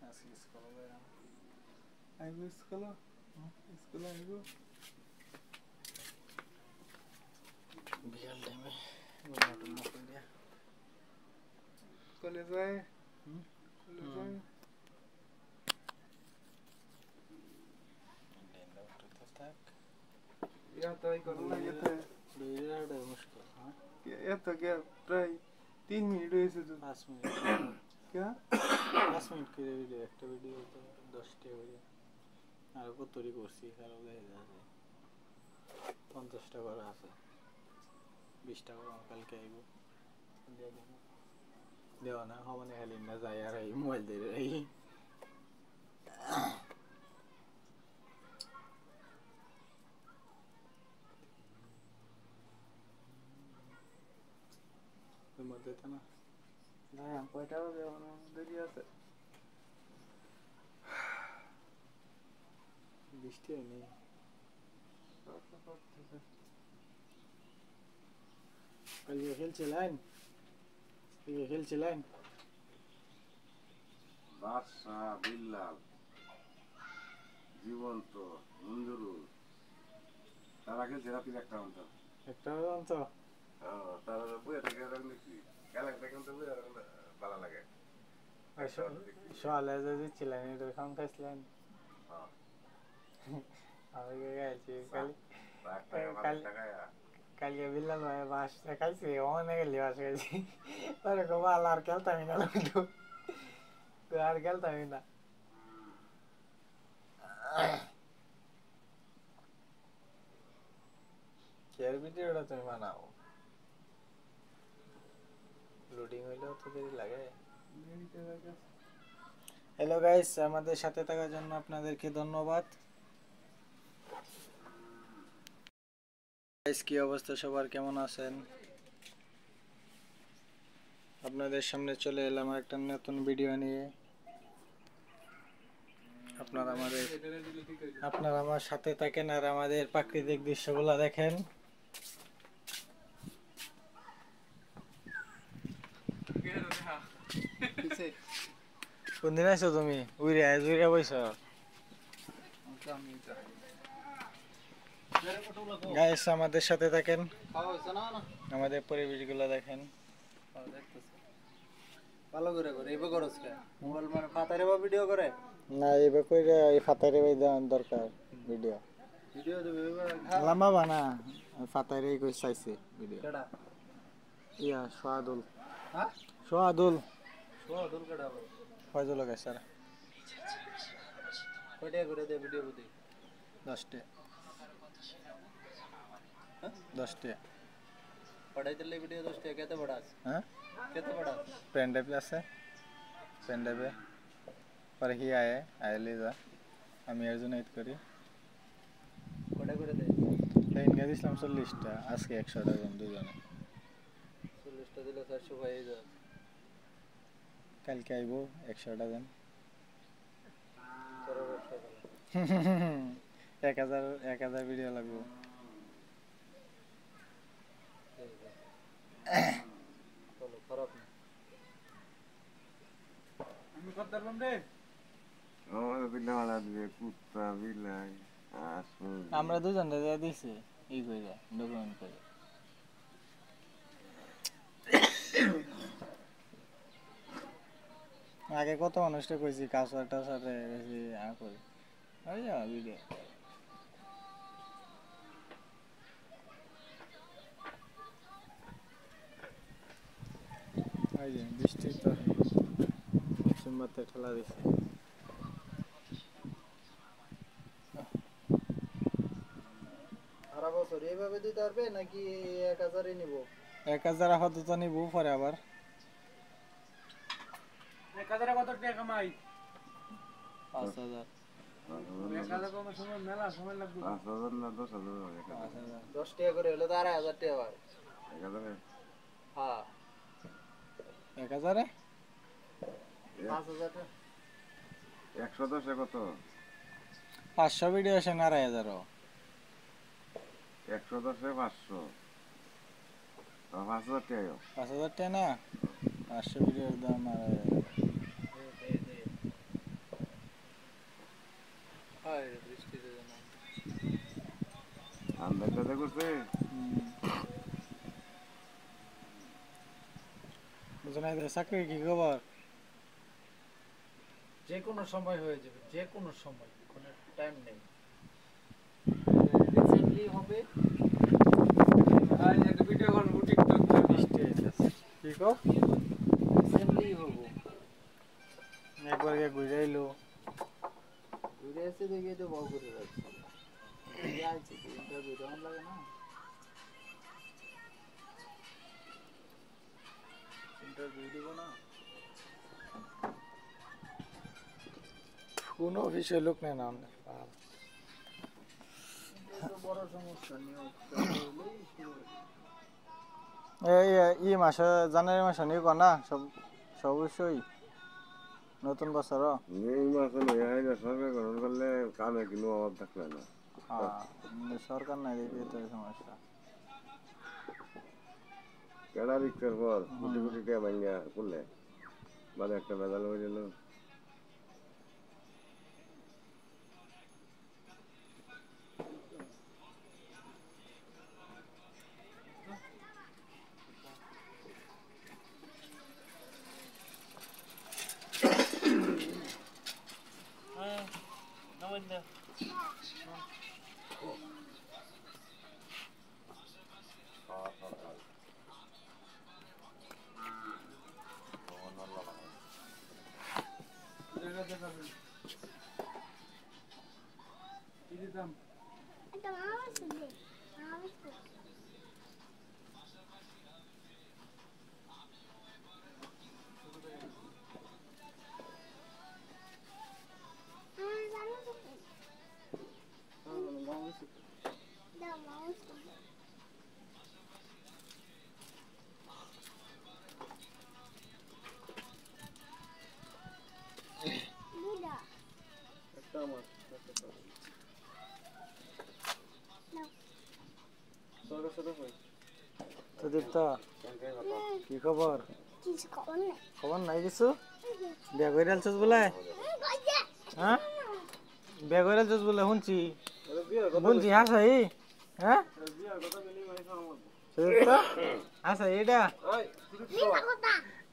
আজকে স্কুলে গেলাম। আইবো স্কুলে? স্কুলে আইবো বিয়াল টাইমে স্কুলে যায়। স্কুলে যায় या तो ही करना ये तो बिराड है मुश्किल। हाँ ये तो क्या प्राय 3 मिनट हुए से तो 5 मिनट क्या 5 मिनट के वीडियो एक वीडियो तो 10 टे वीडियो আর কত তৈরি করছি কারো দেখা যাচ্ছে 50 টাকা করে আছে 20 টাকা কালকে আইব দিয়ে দেব দেও না হবে খালি না যায় আর এই মোবাইল দিয়ে এই মধ্যে তো না না কয়টা হবে এখনো দেরি আছে বৃষ্টি নেই কালকে খেলছিলেন বাদশা বিল্লাল জীবন্ত মঞ্জুরুল তারা খেলছে রাত্রি একটা অন্ত তারা বইয়া থেকে দেখছি খেলাটা খেলতে বইয়া ভালো লাগে সকালে যে দিচ্ছিলেন এটা খান খাইছিলেন আমি গেছি কালকে বিল্লাল ভাই বাস খাইছি অনেক গেলি বাস খাইছি পরে ভালো আর খেলতামই না আর খেলতামই না শেয়ার ভিডিওটা তুমি বানাও লোডিং হইলেও তো দেরি লাগে হ্যালো গাইস আমাদের সাথে থাকার জন্য আপনাদেরকে ধন্যবাদ গাইস কি অবস্থা সবার কেমন আছেন আপনাদের সামনে চলে এলাম একটা নতুন ভিডিও নিয়ে আপনারা আমার সাথে থাকেন আর আমাদের প্রাকৃতিক দৃশ্যগুলো দেখেন কোন দিন আছো তুমি উইরে বইছ গাইস আমাদের সাথে থাকেন আমাদের পরিবেশগুলো দেখেন ভালো করে করে এইভাবে করছ কে মোবাইল মানে ফাতারে বা ভিডিও করে না এইভাবে কইরা এই ফাতারে বাই দেওয়ার দরকার ভিডিও দেবে লম্বা বানা ফাতারে কই চাইছে ভিডিও কেডা ইয়া সোয়াদুল হ্যাঁ সোয়াদুল কেডা ফয়জুল গাইসার কয়টা করে দে ভিডিও বুঝি 10 টা 10 টা पढ़ाई चल रही वीडियो दोस्त कहते बड़ा हाँ कहते बड़ा पेन ड्राइव আছে পেন ড্রাইভে পরে কি আইলে যা আমি এর জন্য এড করি কয়টা করে দে লাইন গাড়ি ইসলাম 40 টা আজকে 100 টা জন দুজনে 40 টা দিলে 400 হয়ে যায় কালকে আইবো 100 টা জন 1000 ভিডিও লাগবে চলো খারাপ না আমি করতে পারলাম রে আমার বিলা দিবে কুত্তা বিলাই আসুন আমরা দুজন যা দিছি এই কইরা ডকুমেন্ট করে আগে কত মানুষটা কইছি কাজটা সাথে বেশি করি ওই যা ভিডিও এই যে বৃষ্টি তো সোমবারতে ঠেলা দিছে আর বছর এইভাবে দিতে পারবে নাকি 1000 নিব 1000 আপাতত নিব পরে আবার 1000 কত টাকা কামাই 5000 1000 কম সময় মেলা সময় লাগবে 5000 না 10000 10 টাকা করে হলে তো 1000 টাকা হয় 1000 হ্যাঁ 1000 5000 110 কত 500 ভিডিও আসে না 1000 110 500 5000 টাকা 5000 টাকা না 500 ভিডিওর দাম আর হয় বৃষ্টিতে জানা আমরা করতে বুঝনা এই চাকরি কি খবর যে কোনো সময় হয়ে যাবে যে কোনো সময় কোনো টাইম নেই রিসেন্টলি হবে আজ একটা ভিডিও করব টিকটক তে বৃষ্টি হইতাছে কি কো রিসেন্টলি হবে একবার ঘুরে আইলো ঘুরে এসে দেখে তো বউ করে রাখছি যাইছে ইন্টারভিউ দেওয়া লাগে না ইন্টারভিউ দিব না কোন অফিসে লোক নেই না বড় সমস্যা এই মাসে জানুয়ারি মাসে নিয়ে কর না সব অবশ্যই নতুন বছর এই মাসে নয় আইনা সরকার গ্রহণ করলে কামে কিন্তু অভাব থাকবে না সরকার নাই দেখি তো সমস্যা কেডা রিক্সের পর কোটি কোটি টাকা ভাঙ্গা করলে মানে একটা মেডাল হয়ে গেল সুদীপ্ত কি খবর? খবর নাই কিছু? বিয়া করে আলছস বলে? হ্যাঁ বিয়া করে আলছস বলে শুনছি শুনছি হাসাই হ্যাঁ সুদীপ্ত হাসাই এটা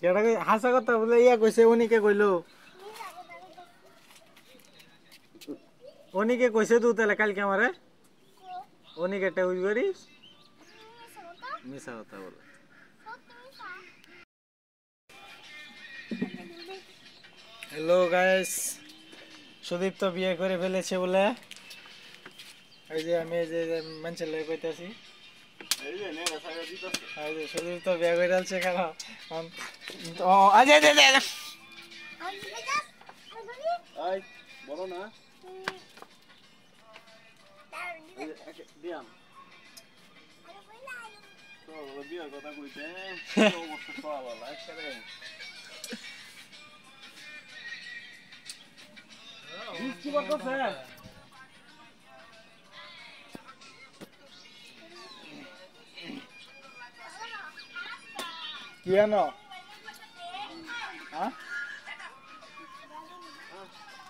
কেডা হাসা কথা বলে ইয়া কইছে উনিকে কইলো উনিকে কইছে তুই তাহলে কালকে আমারে উনিকে একটা উই করিস মিশা কথা বলে হ্যালো গাইস সুদীপ তো বিয়ে করে ফেলেছে বলে এই যে আমি এই যে মানুষের লয়ে কইতাছি এই যে সুদীপ তো বিয়ে করে ফেলছে কেন ও আজ দে দে আই বলো না দিয়াম তো বিয়ের কথা কইতে অবশ্য পাওয়া লাগছে বৃষ্টি পড়তেছে কি আনো হ্যাঁ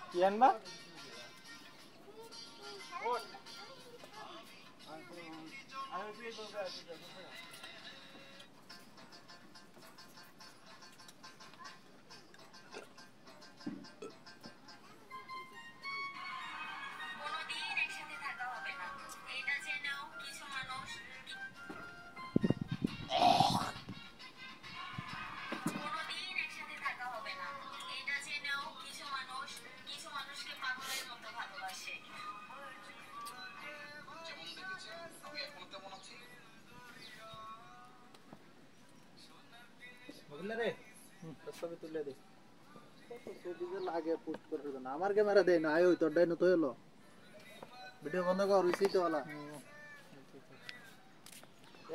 কি আনবা ছবি তুলে দে ছবি যে লাগে পোস্ট করে দেন আমার ক্যামেরা দেই না আয় তোর ডাইনো তো হলো ভিডিও বন্ধ কর রইছি তো वाला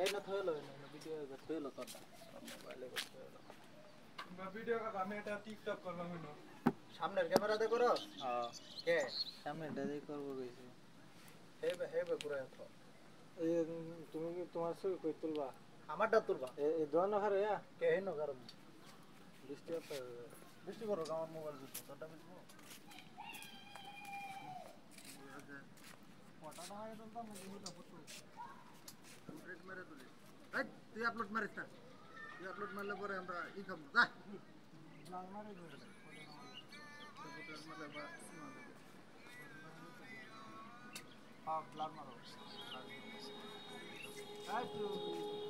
এই না তো হলো ভিডিও তো হলো তোরটা মোবাইলে করতে হলো বা ভিডিও কা আমি এটা টিকটক করলাম না সামনের ক্যামেরা দে করো হ্যাঁ কে সামনেটা দে করব কইছি হেবে পুরো তো এই তুমি কি তোমার ছবি কই তুলবা আমারটা তুলবা এই দোনো হারে কে হেনো কারণ বৃষ্টি করো আমার মোবাইল দিতে তোরটা বুঝবো ফটোটা আগে তুলতাম মুভিটা ফটো আপলোড মেরে তুলি এই তুই আপলোড মারিস না তুই আপলোড মারলে পরে আমরা ই করব যা ব্লগ মারি দেব ফটো মারলে বা ব্লগ মারো এই তুই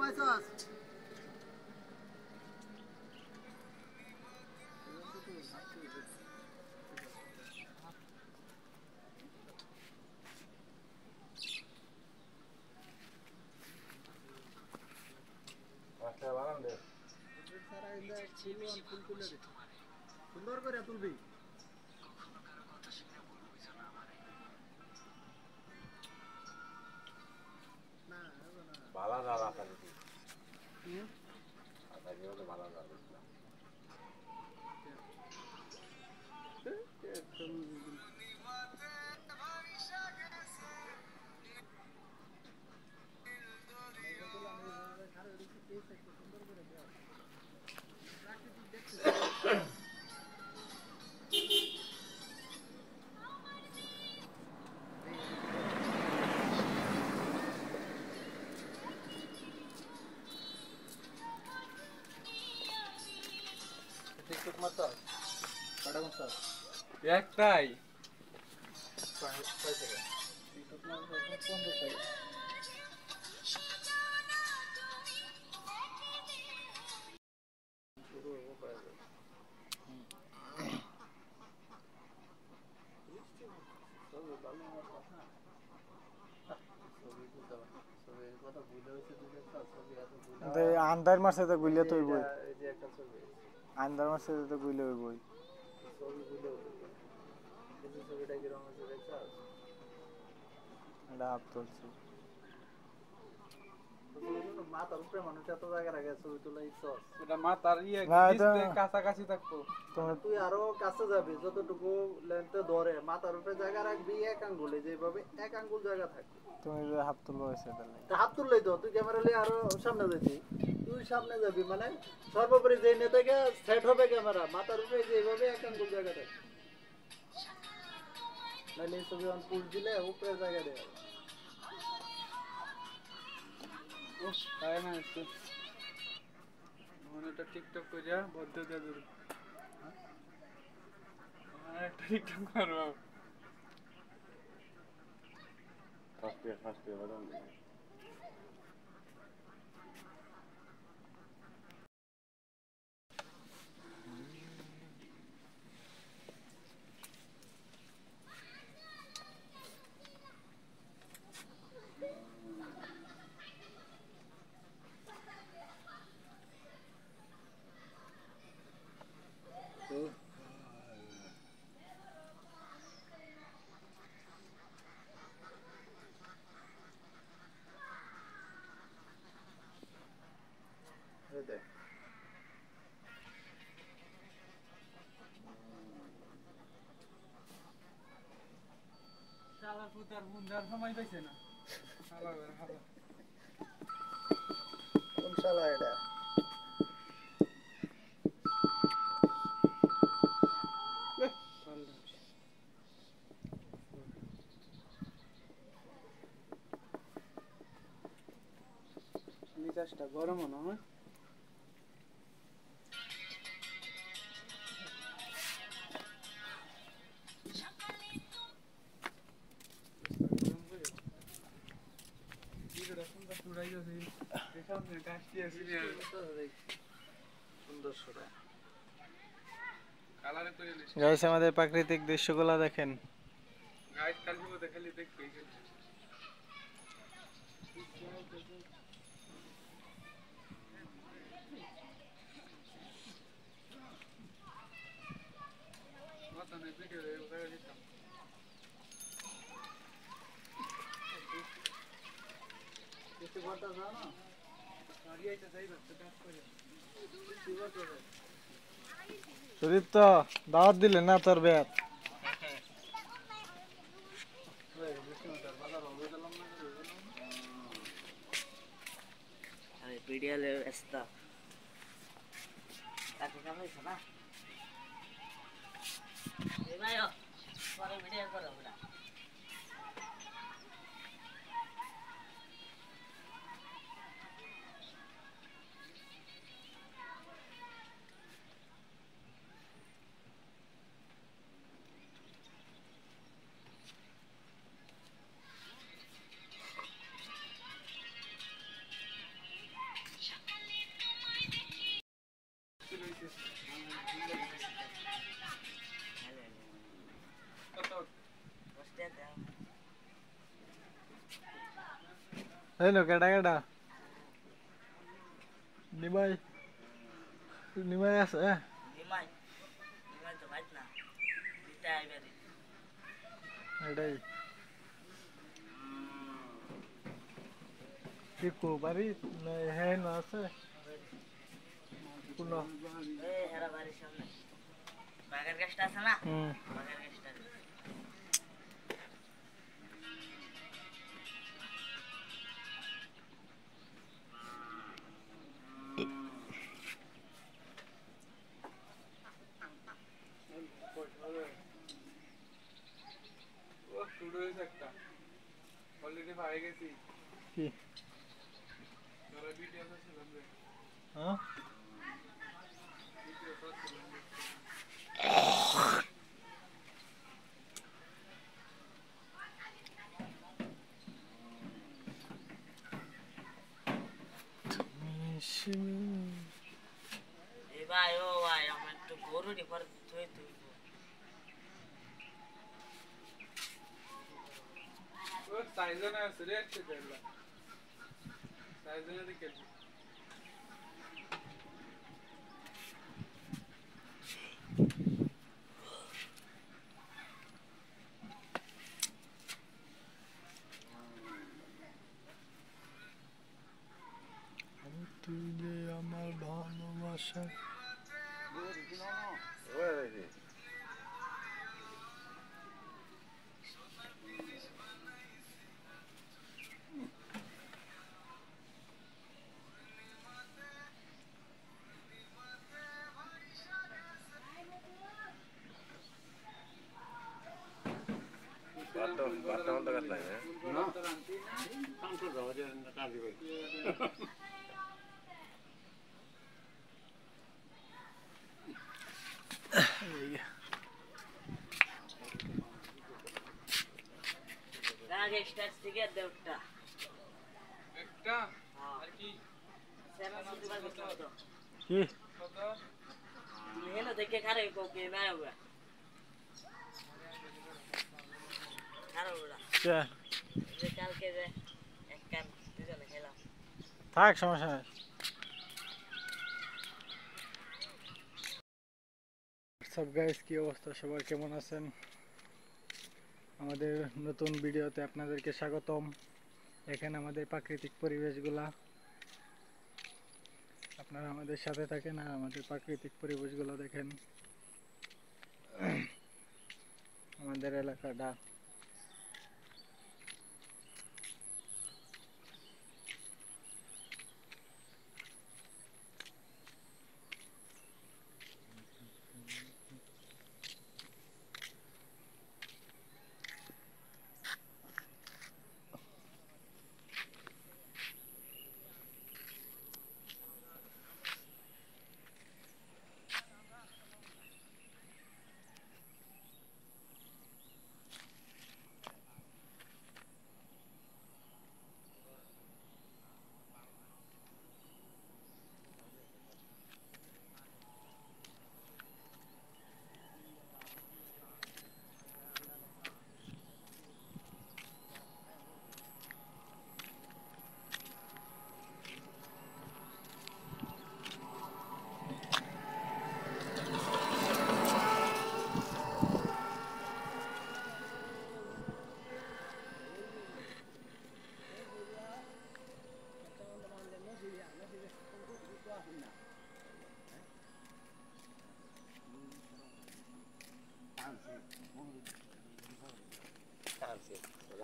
Maisas. সুন্দর করে তুলবি ভালো না রাখা যদি আটা গিয়ে তো ভালো না একটাই আন্দার মাসে তো গুলিয়ে তুই বই আন্দার মাসে তো গুলিয়ে ওই বই ছবিটা কি রং আছে দেখছ এটা আপ তুলছি মাথার উপরে মানুষ এত জায়গা রাখে ছবি তুলে ইচ্ছস এটা মাথার ইয়ে না, এটা- ডিসপ্লে কাছাকাছি থাকবো তুই আরো কাছে যাবি যতটুকু লেন্থে ধরে মাথার উপরে জায়গা রাখবি এক আঙ্গুলে যেভাবে এক আঙ্গুল জায়গা থাকবে তুমি যে হাত তুলো হয়েছে তাহলে তা হাত তুললেই তো তুই ক্যামেরা নিয়ে আরো সামনে যাবি তুই সামনে যাবি মানে সর্বোপরি যে নে থেকে সেট হবে ক্যামেরা মাথার উপরে যেভাবে এক আঙ্গুল জায়গা থাকবে নাহলে এই ছবি অন পুশ দিলে উপরে জায়গা দেবে তাই না একটু মনেটা টিকটক করিয়া বদ্ধ দিয়ে দেবো একটা টিকটক করবো ফার্স্ট ইয়ার বাদাম শালা পুতার মুন্ডার সময় পাইছে না শালা শালা কোন শালা এটা মিজাজটা গরম মনে হয় গাইস আমাদের প্রাকৃতিক দৃশ্যগুলো দেখেন গাইস কালকে দেখালি দেখতে কিছু কথা জানো শরীর তো দাওয়াত দিলে না তোর বের अरे वीडियो ले ऐसा ताकि काम नहीं सुना ये भाई ओ पर वीडियो करो बड़ा Hello, kada. Nimay. Nimay asa eh. Nimay to right na. Dita ay beri. Adai. Kiko bari na hai na asa. Kuno. Hera bari samne. Bagar gasta asa na? Bagar gasta. Already भाई गई थी की मेरा वीडियो से चल रहा है हां वीडियो से चल ए भाई ओ भाई हम तो गोरु दी पर तुई साइज ना सिलेक्ट చేయాలి साइज అనేది కెళ్ళి আগে স্ট্যাটিস্টিকের দে ওটা একটা আর কি সেভেন সিটি বার করতে হবে কি কত হেলো দেখে খারে কোকে মারা ওরা খারে ওরা কে যে কালকে যে এক কাম দুজনে খেলা থাক সমস্যা নাই সব গাইস কি অবস্থা সবাই কেমন আছেন আমাদের নতুন ভিডিওতে আপনাদেরকে স্বাগতম এখানে আমাদের প্রাকৃতিক পরিবেশগুলা আপনারা আমাদের সাথে থাকেন আর আমাদের প্রাকৃতিক পরিবেশগুলো দেখেন আমাদের এলাকাটা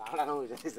Ahora no, ya se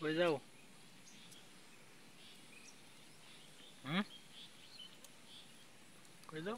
কই যাও কই যাও